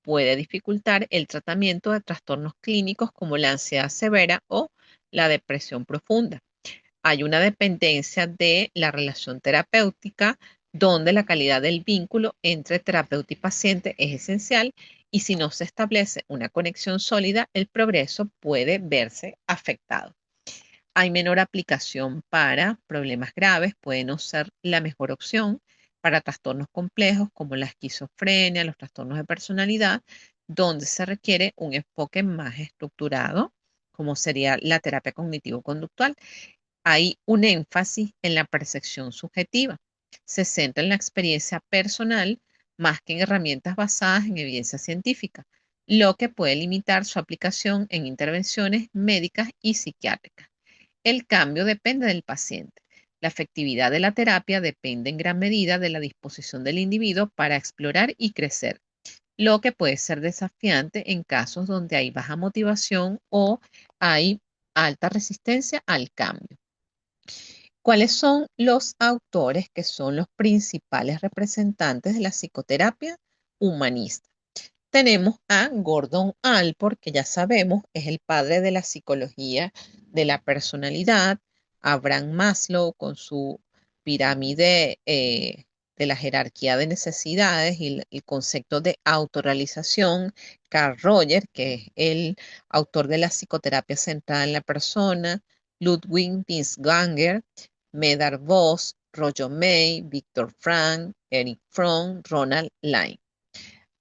puede dificultar el tratamiento de trastornos clínicos como la ansiedad severa o la depresión profunda. Hay una dependencia de la relación terapéutica donde la calidad del vínculo entre terapeuta y paciente es esencial y si no se establece una conexión sólida, el progreso puede verse afectado. Hay menor aplicación para problemas graves, puede no ser la mejor opción para trastornos complejos como la esquizofrenia, los trastornos de personalidad, donde se requiere un enfoque más estructurado, como sería la terapia cognitivo-conductual. Hay un énfasis en la percepción subjetiva. Se centra en la experiencia personal más que en herramientas basadas en evidencia científica, lo que puede limitar su aplicación en intervenciones médicas y psiquiátricas. El cambio depende del paciente. La efectividad de la terapia depende en gran medida de la disposición del individuo para explorar y crecer, lo que puede ser desafiante en casos donde hay baja motivación o hay alta resistencia al cambio. ¿Cuáles son los autores que son los principales representantes de la psicoterapia humanista? Tenemos a Gordon Allport, que ya sabemos es el padre de la psicología de la personalidad, Abraham Maslow con su pirámide de la jerarquía de necesidades y el concepto de autorrealización, Carl Rogers, que es el autor de la psicoterapia centrada en la persona, Ludwig Wiesganger, Medard Voss, Roger May, Viktor Frankl, Eric Fromm, Ronald Lyne.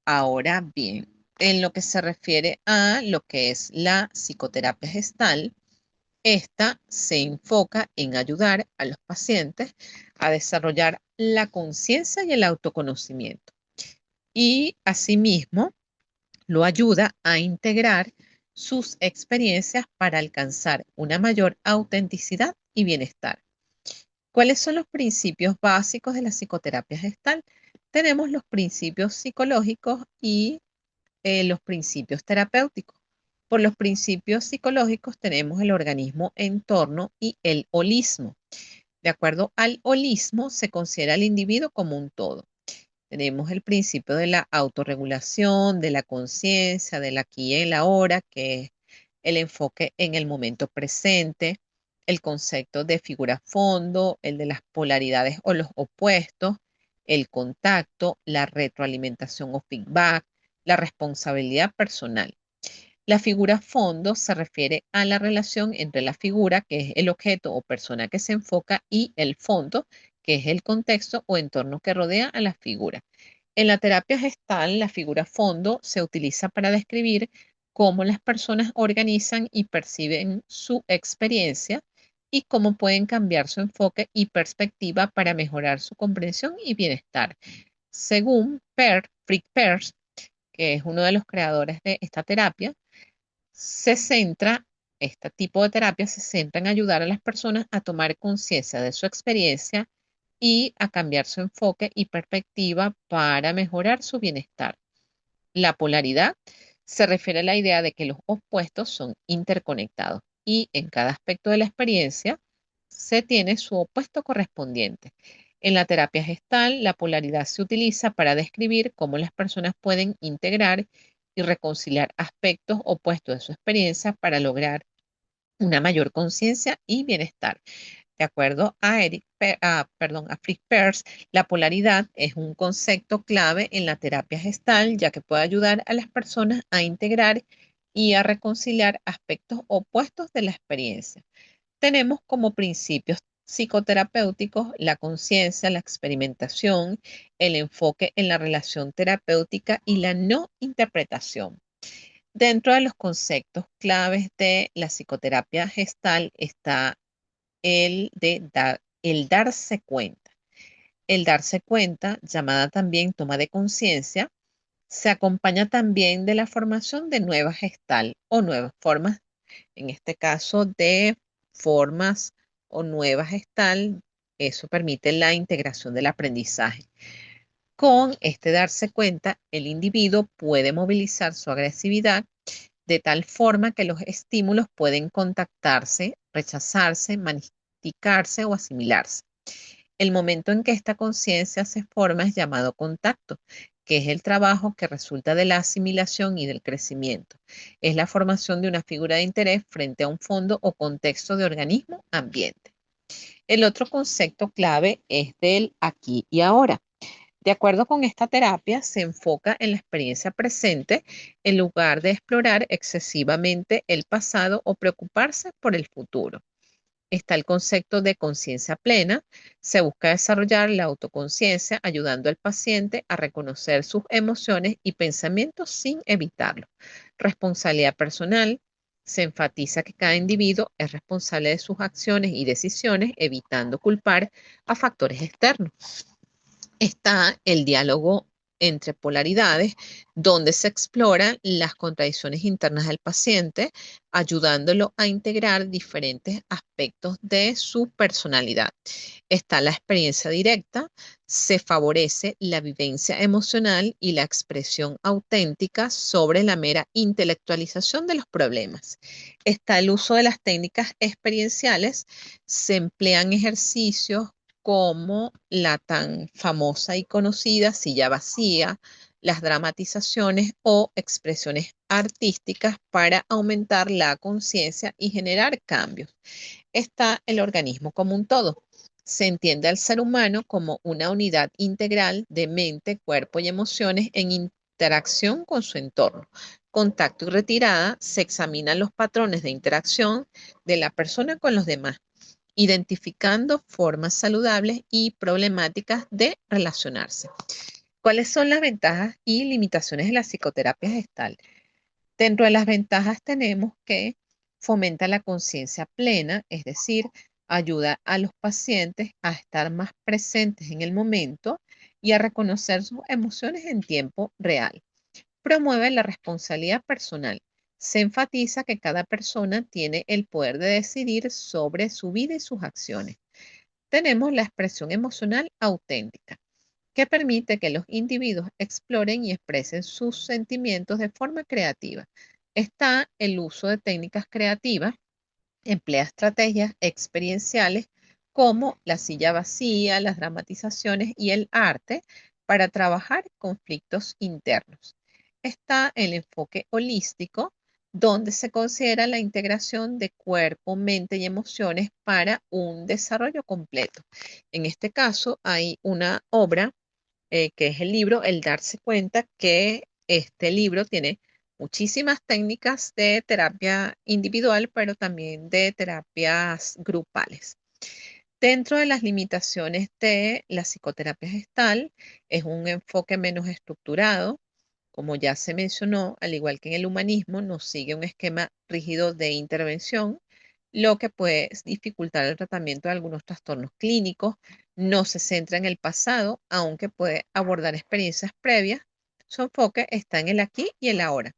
Ahora bien, en lo que se refiere a lo que es la psicoterapia gestal, esta se enfoca en ayudar a los pacientes a desarrollar la conciencia y el autoconocimiento. Y asimismo, lo ayuda a integrar sus experiencias para alcanzar una mayor autenticidad y bienestar. ¿Cuáles son los principios básicos de la psicoterapia gestal? Tenemos los principios psicológicos y los principios terapéuticos. Por los principios psicológicos tenemos el organismo entorno y el holismo. De acuerdo al holismo, se considera al individuo como un todo. Tenemos el principio de la autorregulación, de la conciencia, del aquí y el ahora, que es el enfoque en el momento presente, el concepto de figura-fondo, el de las polaridades o los opuestos, el contacto, la retroalimentación o feedback, la responsabilidad personal. La figura-fondo se refiere a la relación entre la figura, que es el objeto o persona que se enfoca, y el fondo, que es el contexto o entorno que rodea a la figura. En la terapia gestal, la figura fondo se utiliza para describir cómo las personas organizan y perciben su experiencia y cómo pueden cambiar su enfoque y perspectiva para mejorar su comprensión y bienestar. Según Frick Pearce, que es uno de los creadores de esta terapia, este tipo de terapia se centra en ayudar a las personas a tomar conciencia de su experiencia y a cambiar su enfoque y perspectiva para mejorar su bienestar. La polaridad se refiere a la idea de que los opuestos son interconectados y en cada aspecto de la experiencia se tiene su opuesto correspondiente. En la terapia gestal, la polaridad se utiliza para describir cómo las personas pueden integrar y reconciliar aspectos opuestos de su experiencia para lograr una mayor conciencia y bienestar. De acuerdo a Frick Pearce, la polaridad es un concepto clave en la terapia gestal, ya que puede ayudar a las personas a integrar y a reconciliar aspectos opuestos de la experiencia. Tenemos como principios psicoterapéuticos la conciencia, la experimentación, el enfoque en la relación terapéutica y la no interpretación. Dentro de los conceptos claves de la psicoterapia gestal está el darse cuenta. El darse cuenta, llamada también toma de conciencia, se acompaña también de la formación de nuevas gestal o nuevas formas, en este caso de formas o nuevas gestal. Eso permite la integración del aprendizaje. Con este darse cuenta, el individuo puede movilizar su agresividad de tal forma que los estímulos pueden contactarse, rechazarse, masticarse o asimilarse. El momento en que esta conciencia se forma es llamado contacto, que es el trabajo que resulta de la asimilación y del crecimiento. Es la formación de una figura de interés frente a un fondo o contexto de organismo ambiente. El otro concepto clave es del aquí y ahora. De acuerdo con esta terapia, se enfoca en la experiencia presente en lugar de explorar excesivamente el pasado o preocuparse por el futuro. Está el concepto de conciencia plena. Se busca desarrollar la autoconciencia, ayudando al paciente a reconocer sus emociones y pensamientos sin evitarlos. Responsabilidad personal. Se enfatiza que cada individuo es responsable de sus acciones y decisiones, evitando culpar a factores externos. Está el diálogo entre polaridades, donde se exploran las contradicciones internas del paciente, ayudándolo a integrar diferentes aspectos de su personalidad. Está la experiencia directa, se favorece la vivencia emocional y la expresión auténtica sobre la mera intelectualización de los problemas. Está el uso de las técnicas experienciales, se emplean ejercicios como la tan famosa y conocida silla vacía, las dramatizaciones o expresiones artísticas para aumentar la conciencia y generar cambios. Está el organismo como un todo. Se entiende al ser humano como una unidad integral de mente, cuerpo y emociones en interacción con su entorno. Contacto y retirada, se examinan los patrones de interacción de la persona con los demás, identificando formas saludables y problemáticas de relacionarse. ¿Cuáles son las ventajas y limitaciones de la psicoterapia gestal? Dentro de las ventajas tenemos que fomenta la conciencia plena, es decir, ayuda a los pacientes a estar más presentes en el momento y a reconocer sus emociones en tiempo real. Promueve la responsabilidad personal. Se enfatiza que cada persona tiene el poder de decidir sobre su vida y sus acciones. Tenemos la expresión emocional auténtica, que permite que los individuos exploren y expresen sus sentimientos de forma creativa. Está el uso de técnicas creativas, emplea estrategias experienciales como la silla vacía, las dramatizaciones y el arte para trabajar conflictos internos. Está el enfoque holístico, donde se considera la integración de cuerpo, mente y emociones para un desarrollo completo. En este caso, hay una obra que es el libro El darse cuenta, que este libro tiene muchísimas técnicas de terapia individual, pero también de terapias grupales. Dentro de las limitaciones de la psicoterapia gestal, es un enfoque menos estructurado. Como ya se mencionó, al igual que en el humanismo, no sigue un esquema rígido de intervención, lo que puede dificultar el tratamiento de algunos trastornos clínicos. No se centra en el pasado, aunque puede abordar experiencias previas. Su enfoque está en el aquí y el ahora,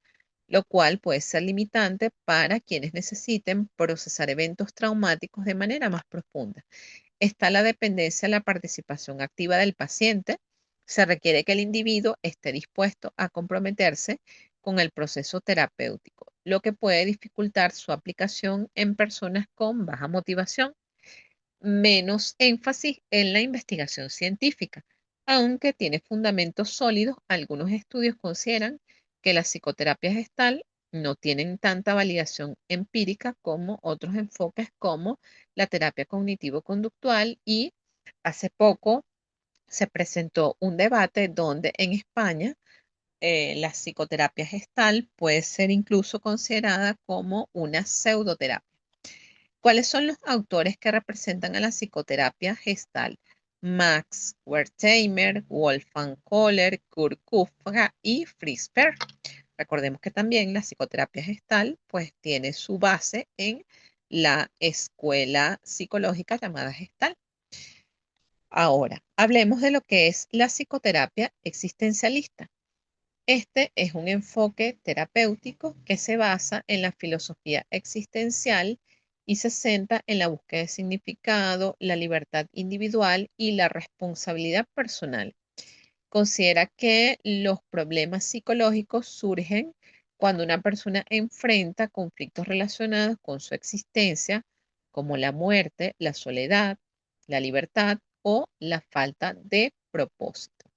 lo cual puede ser limitante para quienes necesiten procesar eventos traumáticos de manera más profunda. Está la dependencia de la participación activa del paciente. Se requiere que el individuo esté dispuesto a comprometerse con el proceso terapéutico, lo que puede dificultar su aplicación en personas con baja motivación. Menos énfasis en la investigación científica. Aunque tiene fundamentos sólidos, algunos estudios consideran que la psicoterapia gestal no tienen tanta validación empírica como otros enfoques como la terapia cognitivo-conductual, y hace poco se presentó un debate donde en España la psicoterapia gestal puede ser incluso considerada como una pseudoterapia. ¿Cuáles son los autores que representan a la psicoterapia gestal? Max Wertheimer, Wolfgang Kohler, Kurt Kupfka y Fritz Perls. Recordemos que también la psicoterapia gestal pues tiene su base en la escuela psicológica llamada gestal. Ahora, hablemos de lo que es la psicoterapia existencialista. Este es un enfoque terapéutico que se basa en la filosofía existencial y se centra en la búsqueda de significado, la libertad individual y la responsabilidad personal. Considera que los problemas psicológicos surgen cuando una persona enfrenta conflictos relacionados con su existencia, como la muerte, la soledad, la libertad o la falta de propósito.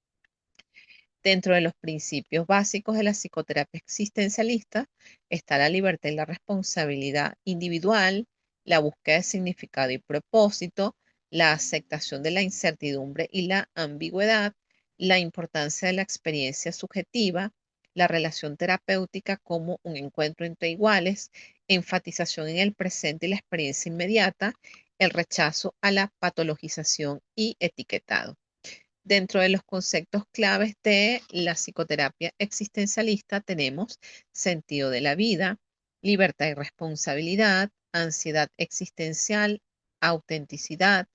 Dentro de los principios básicos de la psicoterapia existencialista está la libertad y la responsabilidad individual, la búsqueda de significado y propósito, la aceptación de la incertidumbre y la ambigüedad, la importancia de la experiencia subjetiva, la relación terapéutica como un encuentro entre iguales, enfatización en el presente y la experiencia inmediata, el rechazo a la patologización y etiquetado. Dentro de los conceptos claves de la psicoterapia existencialista tenemos sentido de la vida, libertad y responsabilidad, ansiedad existencial, autenticidad,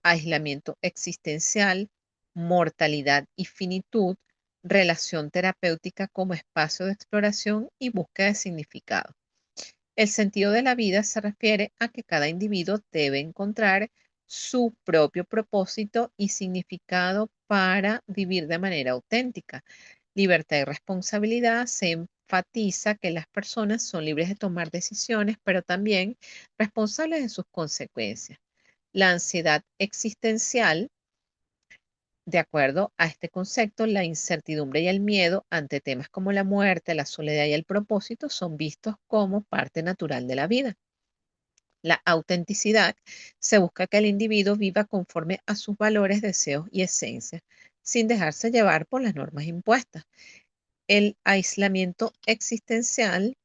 aislamiento existencial, mortalidad y finitud, relación terapéutica como espacio de exploración y búsqueda de significado. El sentido de la vida se refiere a que cada individuo debe encontrar su propio propósito y significado para vivir de manera auténtica. Libertad y responsabilidad se enfatiza que las personas son libres de tomar decisiones, pero también responsables de sus consecuencias. La ansiedad existencial, de acuerdo a este concepto, la incertidumbre y el miedo ante temas como la muerte, la soledad y el propósito son vistos como parte natural de la vida. La autenticidad se busca que el individuo viva conforme a sus valores, deseos y esencias, sin dejarse llevar por las normas impuestas. El aislamiento existencial,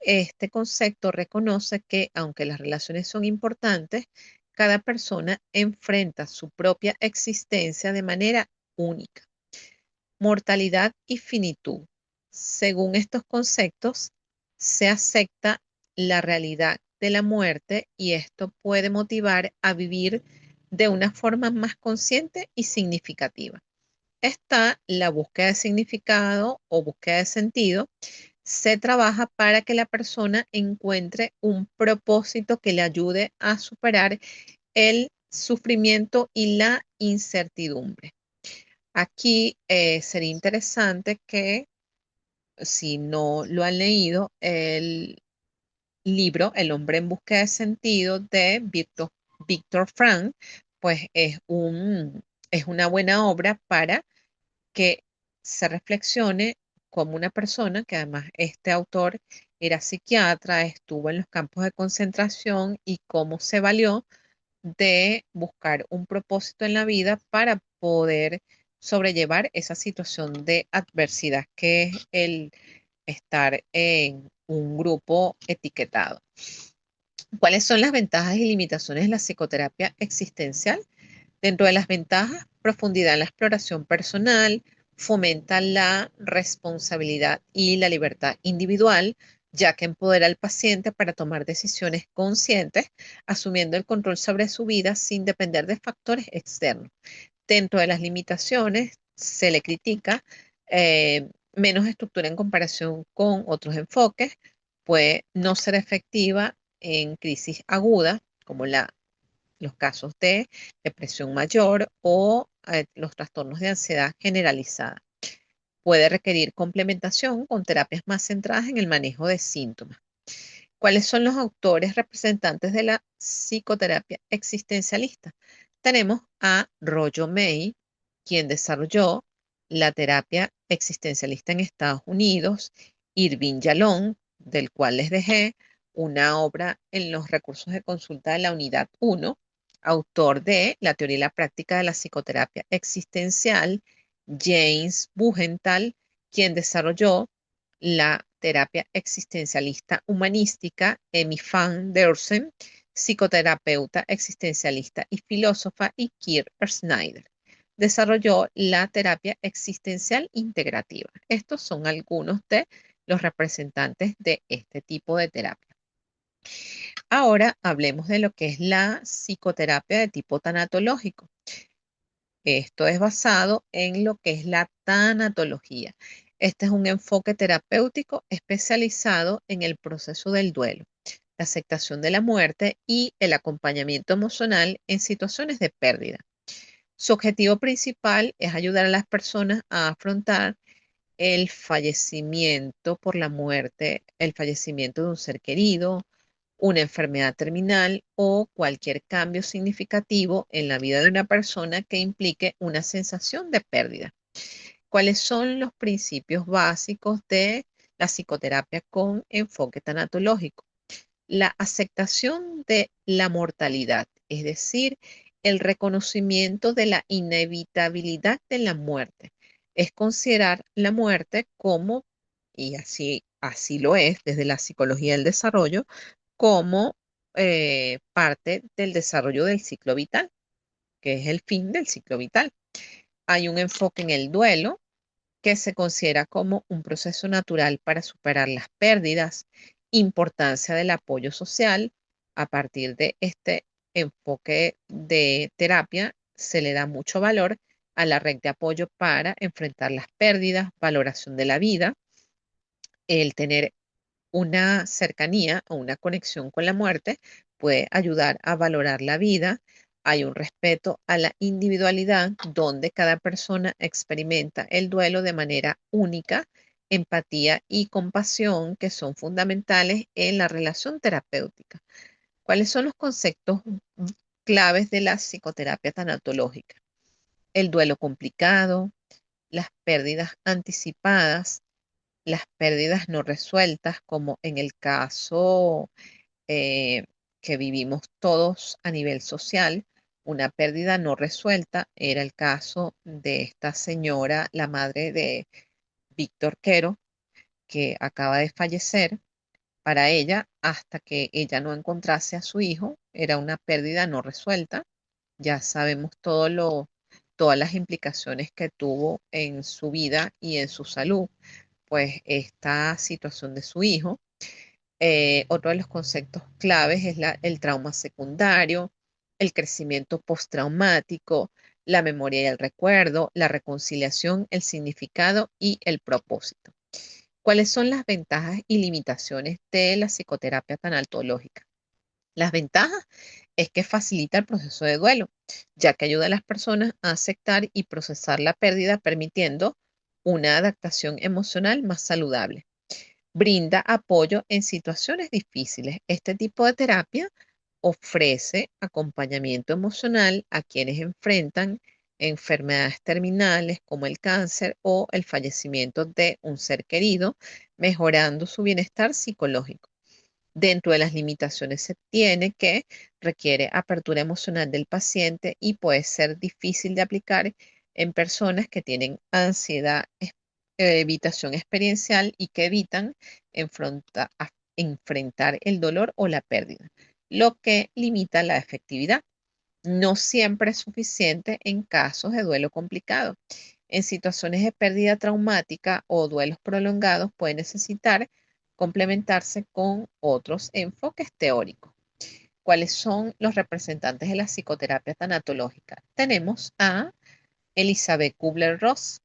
este concepto reconoce que, aunque las relaciones son importantes, cada persona enfrenta su propia existencia de manera única. Mortalidad y finitud. Según estos conceptos, se acepta la realidad de la muerte y esto puede motivar a vivir de una forma más consciente y significativa. Está la búsqueda de significado o búsqueda de sentido. Se trabaja para que la persona encuentre un propósito que le ayude a superar el sufrimiento y la incertidumbre. Aquí sería interesante que, si no lo han leído, el libro El hombre en busca de sentido de Víctor Frank, pues es una buena obra para que se reflexione como una persona, que además este autor era psiquiatra, estuvo en los campos de concentración y cómo se valió de buscar un propósito en la vida para poder sobrellevar esa situación de adversidad que es el estar en un grupo etiquetado. ¿Cuáles son las ventajas y limitaciones de la psicoterapia existencial? Dentro de las ventajas, profundidad en la exploración personal, fomenta la responsabilidad y la libertad individual, ya que empodera al paciente para tomar decisiones conscientes, asumiendo el control sobre su vida sin depender de factores externos. Dentro de las limitaciones, se le critica menos estructura en comparación con otros enfoques, puede no ser efectiva en crisis aguda, como los casos de depresión mayor o los trastornos de ansiedad generalizada. Puede requerir complementación con terapias más centradas en el manejo de síntomas. ¿Cuáles son los autores representantes de la psicoterapia existencialista? Tenemos a Rollo May, quien desarrolló la terapia existencialista en Estados Unidos, Irving Yalom, del cual les dejé una obra en los recursos de consulta de la unidad 1, autor de La teoría y la práctica de la psicoterapia existencial, James Buchenthal, quien desarrolló la terapia existencialista humanística, Amy van Dersen, psicoterapeuta existencialista y filósofa, y Kirk Snyder. Desarrolló la terapia existencial integrativa. Estos son algunos de los representantes de este tipo de terapia. Ahora hablemos de lo que es la psicoterapia de tipo tanatológico. Esto es basado en lo que es la tanatología. Este es un enfoque terapéutico especializado en el proceso del duelo, la aceptación de la muerte y el acompañamiento emocional en situaciones de pérdida. Su objetivo principal es ayudar a las personas a afrontar el fallecimiento por la muerte, el fallecimiento de un ser querido, una enfermedad terminal o cualquier cambio significativo en la vida de una persona que implique una sensación de pérdida. ¿Cuáles son los principios básicos de la psicoterapia con enfoque tanatológico? La aceptación de la mortalidad, es decir, el reconocimiento de la inevitabilidad de la muerte. Es considerar la muerte como, y así lo es desde la psicología del desarrollo, como parte del desarrollo del ciclo vital, que es el fin del ciclo vital. Hay un enfoque en el duelo que se considera como un proceso natural para superar las pérdidas, importancia del apoyo social. A partir de este enfoque de terapia, se le da mucho valor a la red de apoyo para enfrentar las pérdidas, valoración de la vida, el tener una cercanía o una conexión con la muerte puede ayudar a valorar la vida. Hay un respeto a la individualidad donde cada persona experimenta el duelo de manera única, empatía y compasión que son fundamentales en la relación terapéutica. ¿Cuáles son los conceptos claves de la psicoterapia tanatológica? El duelo complicado, las pérdidas anticipadas, las pérdidas no resueltas, como en el caso eh, que vivimos todos a nivel social. Una pérdida no resuelta era el caso de esta señora, la madre de Víctor Quero, que acaba de fallecer. Para ella, hasta que ella no encontrase a su hijo, era una pérdida no resuelta. Ya sabemos todas las implicaciones que tuvo en su vida y en su salud, pues esta situación de su hijo. Otro de los conceptos claves es el trauma secundario, el crecimiento postraumático, la memoria y el recuerdo, la reconciliación, el significado y el propósito. ¿Cuáles son las ventajas y limitaciones de la psicoterapia tanatológica? Las ventajas es que facilita el proceso de duelo, ya que ayuda a las personas a aceptar y procesar la pérdida, permitiendo una adaptación emocional más saludable. Brinda apoyo en situaciones difíciles. Este tipo de terapia ofrece acompañamiento emocional a quienes enfrentan enfermedades terminales como el cáncer o el fallecimiento de un ser querido, mejorando su bienestar psicológico. Dentro de las limitaciones se tiene que requiere apertura emocional del paciente y puede ser difícil de aplicar en personas que tienen ansiedad, evitación experiencial y que evitan enfrentar el dolor o la pérdida, lo que limita la efectividad. No siempre es suficiente en casos de duelo complicado. En situaciones de pérdida traumática o duelos prolongados puede necesitar complementarse con otros enfoques teóricos. ¿Cuáles son los representantes de la psicoterapia tanatológica? Tenemos a Elizabeth Kubler-Ross,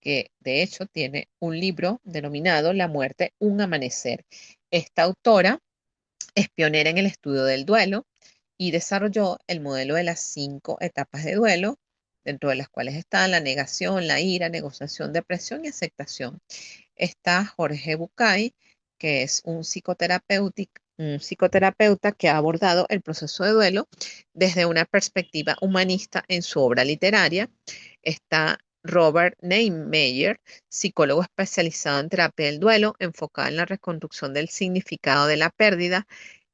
que de hecho tiene un libro denominado La muerte, un amanecer. Esta autora es pionera en el estudio del duelo y desarrolló el modelo de las 5 etapas de duelo, dentro de las cuales están la negación, la ira, negociación, depresión y aceptación. Está Jorge Bucay, que es un psicoterapeuta que ha abordado el proceso de duelo desde una perspectiva humanista en su obra literaria. Está Robert Neimeyer, psicólogo especializado en terapia del duelo, enfocado en la reconstrucción del significado de la pérdida.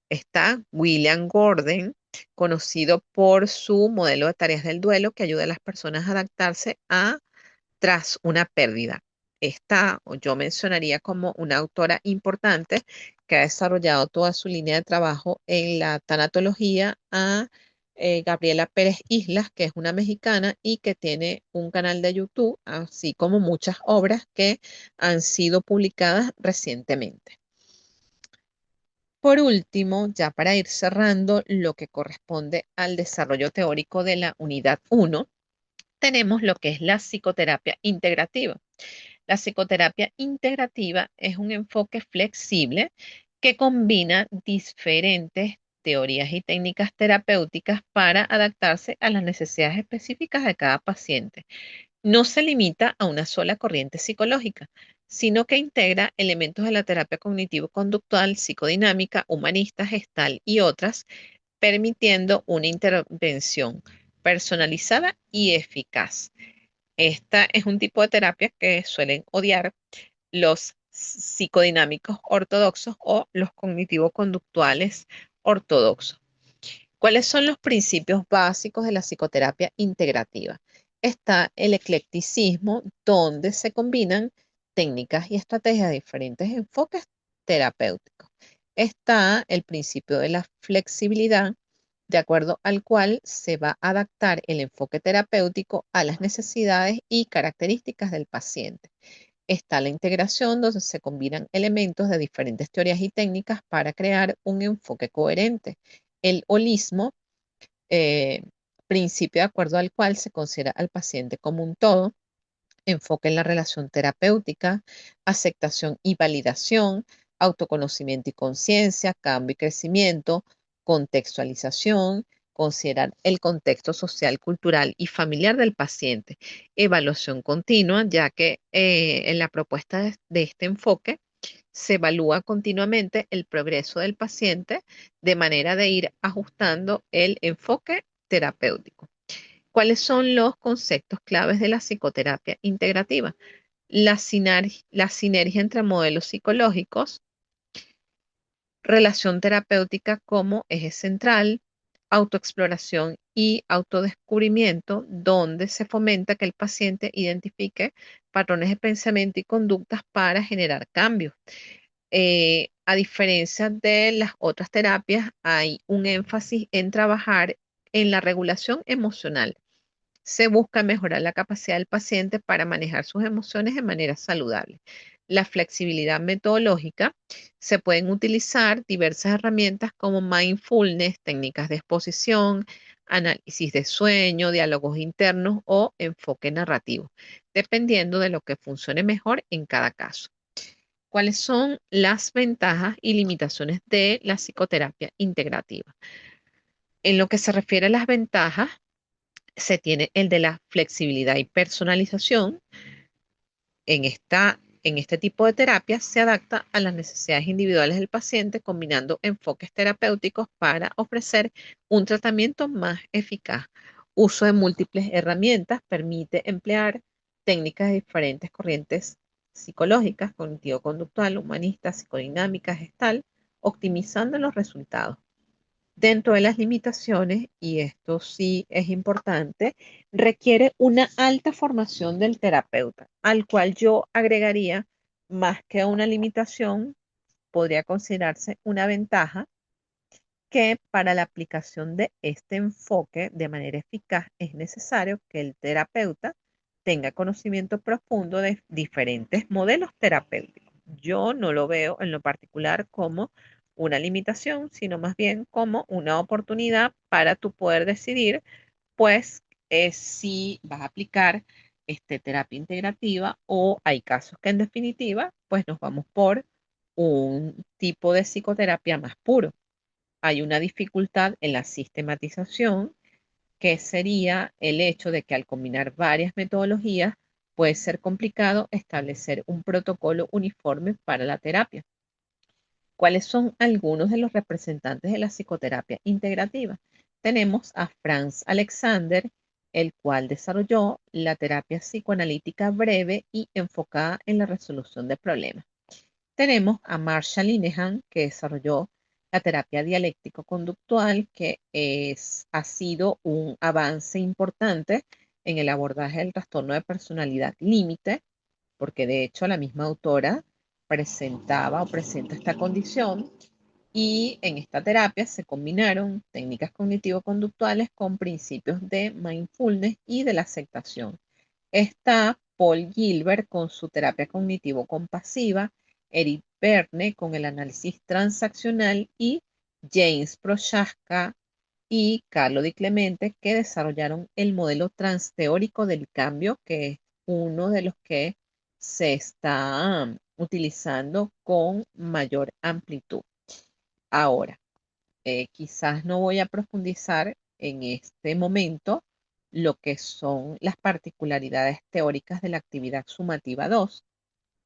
Está William Gordon, conocido por su modelo de tareas del duelo que ayuda a las personas a adaptarse a tras una pérdida. Esta, o yo mencionaría como una autora importante que ha desarrollado toda su línea de trabajo en la tanatología, a Gabriela Pérez Islas, que es una mexicana y que tiene un canal de YouTube, así como muchas obras que han sido publicadas recientemente. Por último, ya para ir cerrando lo que corresponde al desarrollo teórico de la unidad 1, tenemos lo que es la psicoterapia integrativa. La psicoterapia integrativa es un enfoque flexible que combina diferentes teorías y técnicas terapéuticas para adaptarse a las necesidades específicas de cada paciente. No se limita a una sola corriente psicológica, sino que integra elementos de la terapia cognitivo-conductual, psicodinámica, humanista, gestal y otras, permitiendo una intervención personalizada y eficaz. Esta es un tipo de terapia que suelen odiar los psicodinámicos ortodoxos o los cognitivo-conductuales ortodoxos. ¿Cuáles son los principios básicos de la psicoterapia integrativa? Está el eclecticismo, donde se combinan técnicas y estrategias de diferentes enfoques terapéuticos. está el principio de la flexibilidad, de acuerdo al cual se va a adaptar el enfoque terapéutico a las necesidades y características del paciente. Está la integración, donde se combinan elementos de diferentes teorías y técnicas para crear un enfoque coherente. El holismo, eh, principio de acuerdo al cual se considera al paciente como un todo, enfoque en la relación terapéutica, aceptación y validación, autoconocimiento y conciencia, cambio y crecimiento, contextualización, considerar el contexto social, cultural y familiar del paciente, evaluación continua, ya que en la propuesta de este enfoque se evalúa continuamente el progreso del paciente de manera de ir ajustando el enfoque terapéutico. ¿Cuáles son los conceptos claves de la psicoterapia integrativa? La sinergia entre modelos psicológicos, relación terapéutica como eje central, autoexploración y autodescubrimiento, donde se fomenta que el paciente identifique patrones de pensamiento y conductas para generar cambios. A diferencia de las otras terapias, hay un énfasis en trabajar en la regulación emocional. Se busca mejorar la capacidad del paciente para manejar sus emociones de manera saludable. La flexibilidad metodológica, se pueden utilizar diversas herramientas como mindfulness, técnicas de exposición, análisis de sueño, diálogos internos o enfoque narrativo, dependiendo de lo que funcione mejor en cada caso. ¿Cuáles son las ventajas y limitaciones de la psicoterapia integrativa? En lo que se refiere a las ventajas, se tiene el de la flexibilidad y personalización. En este tipo de terapia se adapta a las necesidades individuales del paciente, combinando enfoques terapéuticos para ofrecer un tratamiento más eficaz. Uso de múltiples herramientas permite emplear técnicas de diferentes corrientes psicológicas, cognitivo-conductual, humanista, psicodinámica, gestal, optimizando los resultados. Dentro de las limitaciones, y esto sí es importante, requiere una alta formación del terapeuta, al cual yo agregaría más que una limitación, podría considerarse una ventaja, que para la aplicación de este enfoque de manera eficaz es necesario que el terapeuta tenga conocimiento profundo de diferentes modelos terapéuticos. Yo no lo veo en lo particular como una limitación, sino más bien como una oportunidad para tú poder decidir, pues, si vas a aplicar terapia integrativa, o hay casos que en definitiva, pues nos vamos por un tipo de psicoterapia más puro. Hay una dificultad en la sistematización, que sería el hecho de que al combinar varias metodologías puede ser complicado establecer un protocolo uniforme para la terapia. ¿Cuáles son algunos de los representantes de la psicoterapia integrativa? Tenemos a Franz Alexander, el cual desarrolló la terapia psicoanalítica breve y enfocada en la resolución de problemas. Tenemos a Marshall Linehan, que desarrolló la terapia dialéctico-conductual, que ha sido un avance importante en el abordaje del trastorno de personalidad límite, porque de hecho la misma autora presentaba o presenta esta condición, y en esta terapia se combinaron técnicas cognitivo-conductuales con principios de mindfulness y de la aceptación. Está Paul Gilbert con su terapia cognitivo-compasiva, Eric Berne con el análisis transaccional y James Prochaska y Carlo Di Clemente, que desarrollaron el modelo transteórico del cambio, que es uno de los que se está utilizando con mayor amplitud. Ahora, quizás no voy a profundizar en este momento lo que son las particularidades teóricas de la actividad sumativa 2,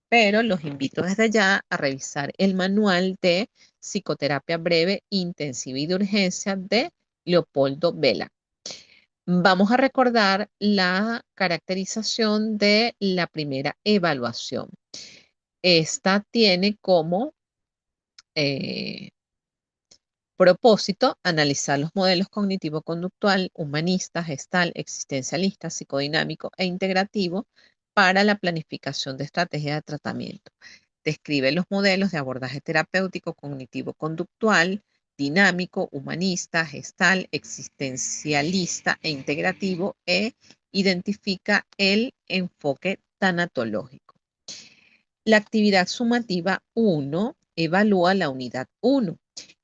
pero los invito desde ya a revisar el manual de psicoterapia breve, intensiva y de urgencia de Leopoldo Vela. Vamos a recordar la caracterización de la primera evaluación. Esta tiene como propósito analizar los modelos cognitivo-conductual, humanista, gestal, existencialista, psicodinámico e integrativo para la planificación de estrategias de tratamiento. Describe los modelos de abordaje terapéutico cognitivo-conductual, dinámico, humanista, gestal, existencialista e integrativo e identifica el enfoque tanatológico. La actividad sumativa 1 evalúa la unidad 1.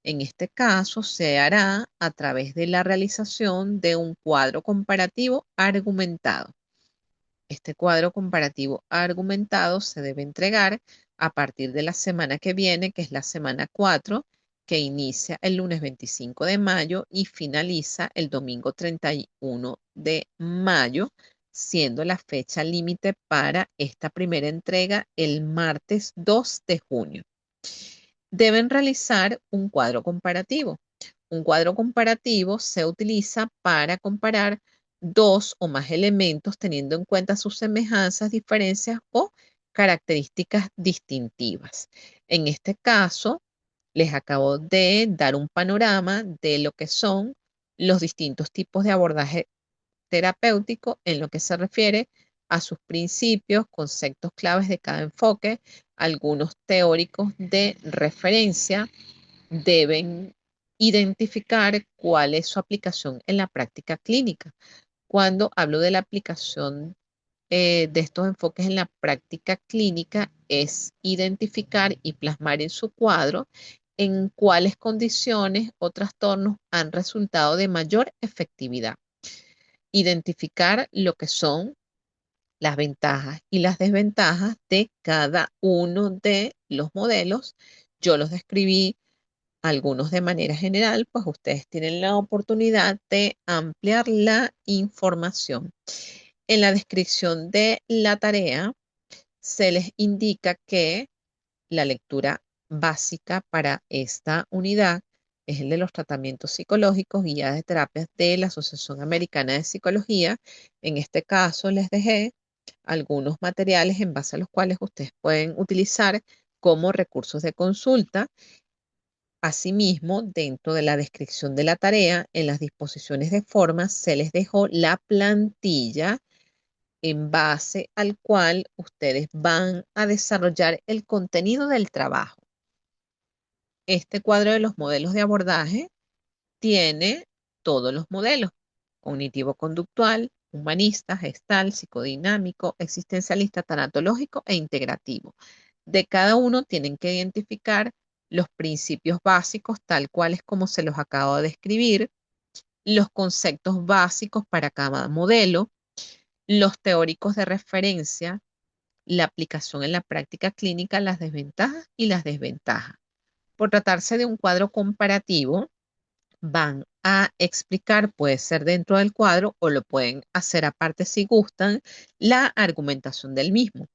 En este caso, se hará a través de la realización de un cuadro comparativo argumentado. Este cuadro comparativo argumentado se debe entregar a partir de la semana que viene, que es la semana 4, que inicia el lunes 25 de mayo y finaliza el domingo 31 de mayo, siendo la fecha límite para esta primera entrega el martes 2 de junio. Deben realizar un cuadro comparativo. Un cuadro comparativo se utiliza para comparar dos o más elementos teniendo en cuenta sus semejanzas, diferencias o características distintivas. En este caso, les acabo de dar un panorama de lo que son los distintos tipos de abordaje terapéutico en lo que se refiere a sus principios, conceptos claves de cada enfoque, algunos teóricos de referencia deben identificar cuál es su aplicación en la práctica clínica. Cuando hablo de la aplicación de estos enfoques en la práctica clínica, es identificar y plasmar en su cuadro en cuáles condiciones o trastornos han resultado de mayor efectividad. Identificar lo que son las ventajas y las desventajas de cada uno de los modelos. Yo los describí algunos de manera general, pues ustedes tienen la oportunidad de ampliar la información. En la descripción de la tarea se les indica que la lectura básica para esta unidad es el de los tratamientos psicológicos guías de terapias de la Asociación Americana de Psicología. En este caso les dejé algunos materiales en base a los cuales ustedes pueden utilizar como recursos de consulta. Asimismo, dentro de la descripción de la tarea, en las disposiciones de forma, se les dejó la plantilla en base al cual ustedes van a desarrollar el contenido del trabajo. Este cuadro de los modelos de abordaje tiene todos los modelos: cognitivo-conductual, humanista, gestal, psicodinámico, existencialista, tanatológico e integrativo. De cada uno tienen que identificar los principios básicos, tal cual es como se los acabo de describir, los conceptos básicos para cada modelo, los teóricos de referencia, la aplicación en la práctica clínica, las desventajas y las desventajas. Por tratarse de un cuadro comparativo, van a explicar, puede ser dentro del cuadro o lo pueden hacer aparte si gustan, la argumentación del mismo.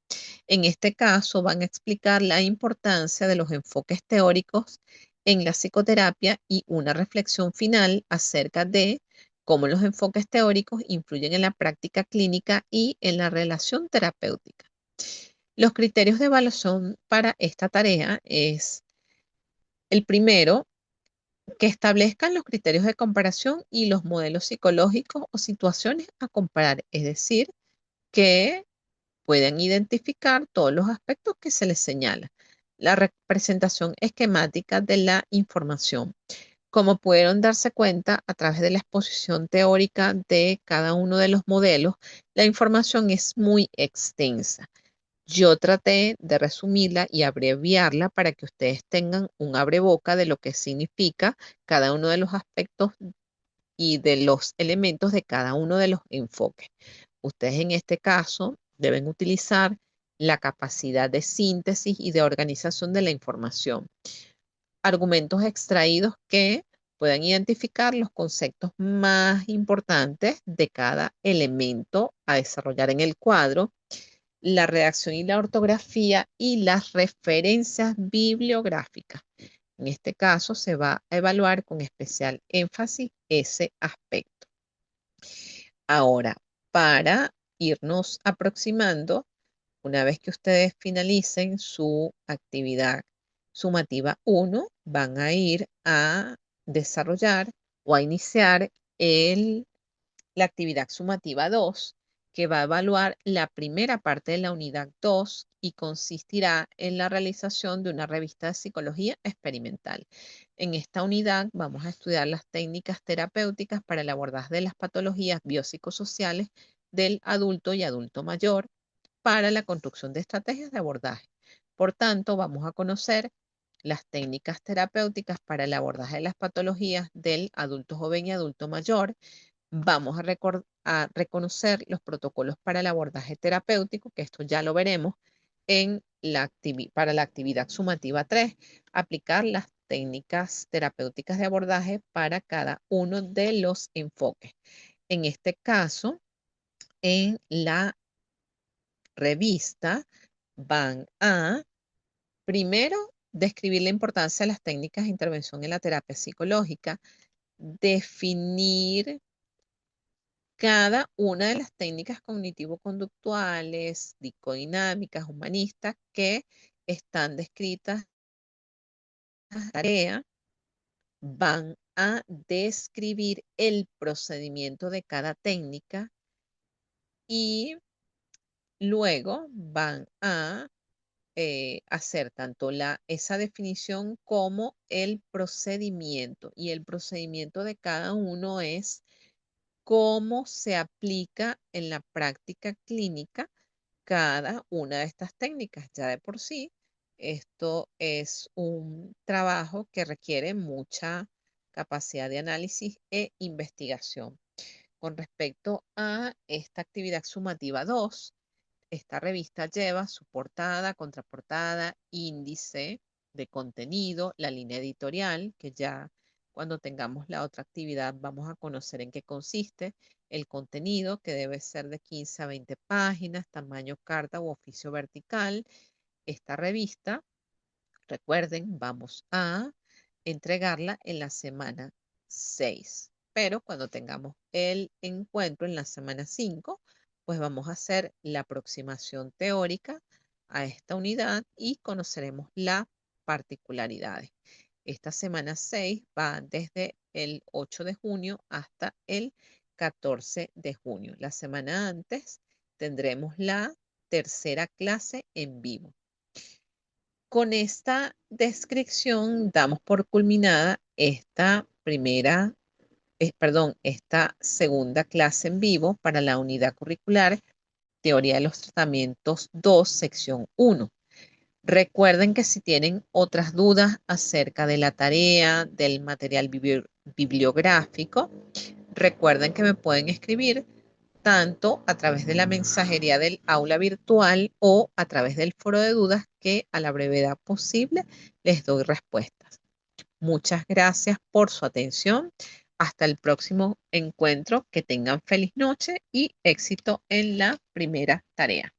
En este caso van a explicar la importancia de los enfoques teóricos en la psicoterapia y una reflexión final acerca de cómo los enfoques teóricos influyen en la práctica clínica y en la relación terapéutica. Los criterios de evaluación para esta tarea es el primero, que establezcan los criterios de comparación y los modelos psicológicos o situaciones a comparar, es decir, que pueden identificar todos los aspectos que se les señala. La representación esquemática de la información. Como pudieron darse cuenta a través de la exposición teórica de cada uno de los modelos, la información es muy extensa. Yo traté de resumirla y abreviarla para que ustedes tengan un abreboca de lo que significa cada uno de los aspectos y de los elementos de cada uno de los enfoques. Ustedes en este caso deben utilizar la capacidad de síntesis y de organización de la información. Argumentos extraídos que puedan identificar los conceptos más importantes de cada elemento a desarrollar en el cuadro, la redacción y la ortografía y las referencias bibliográficas. En este caso se va a evaluar con especial énfasis ese aspecto. Ahora, para irnos aproximando, una vez que ustedes finalicen su actividad sumativa 1, van a ir a desarrollar o a iniciar la actividad sumativa 2, que va a evaluar la primera parte de la unidad 2, y consistirá en la realización de una revista de psicología experimental. En esta unidad vamos a estudiar las técnicas terapéuticas para el abordaje de las patologías biopsicosociales del adulto y adulto mayor para la construcción de estrategias de abordaje. Por tanto, vamos a conocer las técnicas terapéuticas para el abordaje de las patologías del adulto joven y adulto mayor. Vamos a reconocer los protocolos para el abordaje terapéutico, que esto ya lo veremos para la actividad sumativa 3, aplicar las técnicas terapéuticas de abordaje para cada uno de los enfoques. En este caso, en la revista van a, primero, describir la importancia de las técnicas de intervención en la terapia psicológica, definir cada una de las técnicas cognitivo-conductuales, psicodinámicas, humanistas que están descritas en la tarea, van a describir el procedimiento de cada técnica y luego van a hacer tanto esa definición como el procedimiento. Y el procedimiento de cada uno es cómo se aplica en la práctica clínica cada una de estas técnicas. Ya de por sí, esto es un trabajo que requiere mucha capacidad de análisis e investigación. Con respecto a esta actividad sumativa 2, esta revista lleva su portada, contraportada, índice de contenido, la línea editorial, que ya cuando tengamos la otra actividad vamos a conocer en qué consiste, el contenido, que debe ser de 15 a 20 páginas, tamaño carta u oficio vertical. Esta revista, recuerden, vamos a entregarla en la semana 6, pero cuando tengamos el encuentro en la semana 5, pues vamos a hacer la aproximación teórica a esta unidad y conoceremos las particularidades. Esta semana 6 va desde el 8 de junio hasta el 14 de junio. La semana antes tendremos la tercera clase en vivo. Con esta descripción damos por culminada esta segunda clase en vivo para la unidad curricular Teoría de los Tratamientos 2, sección 1. Recuerden que si tienen otras dudas acerca de la tarea, del material bibliográfico, recuerden que me pueden escribir tanto a través de la mensajería del aula virtual o a través del foro de dudas, que a la brevedad posible les doy respuestas. Muchas gracias por su atención. Hasta el próximo encuentro. Que tengan feliz noche y éxito en la primera tarea.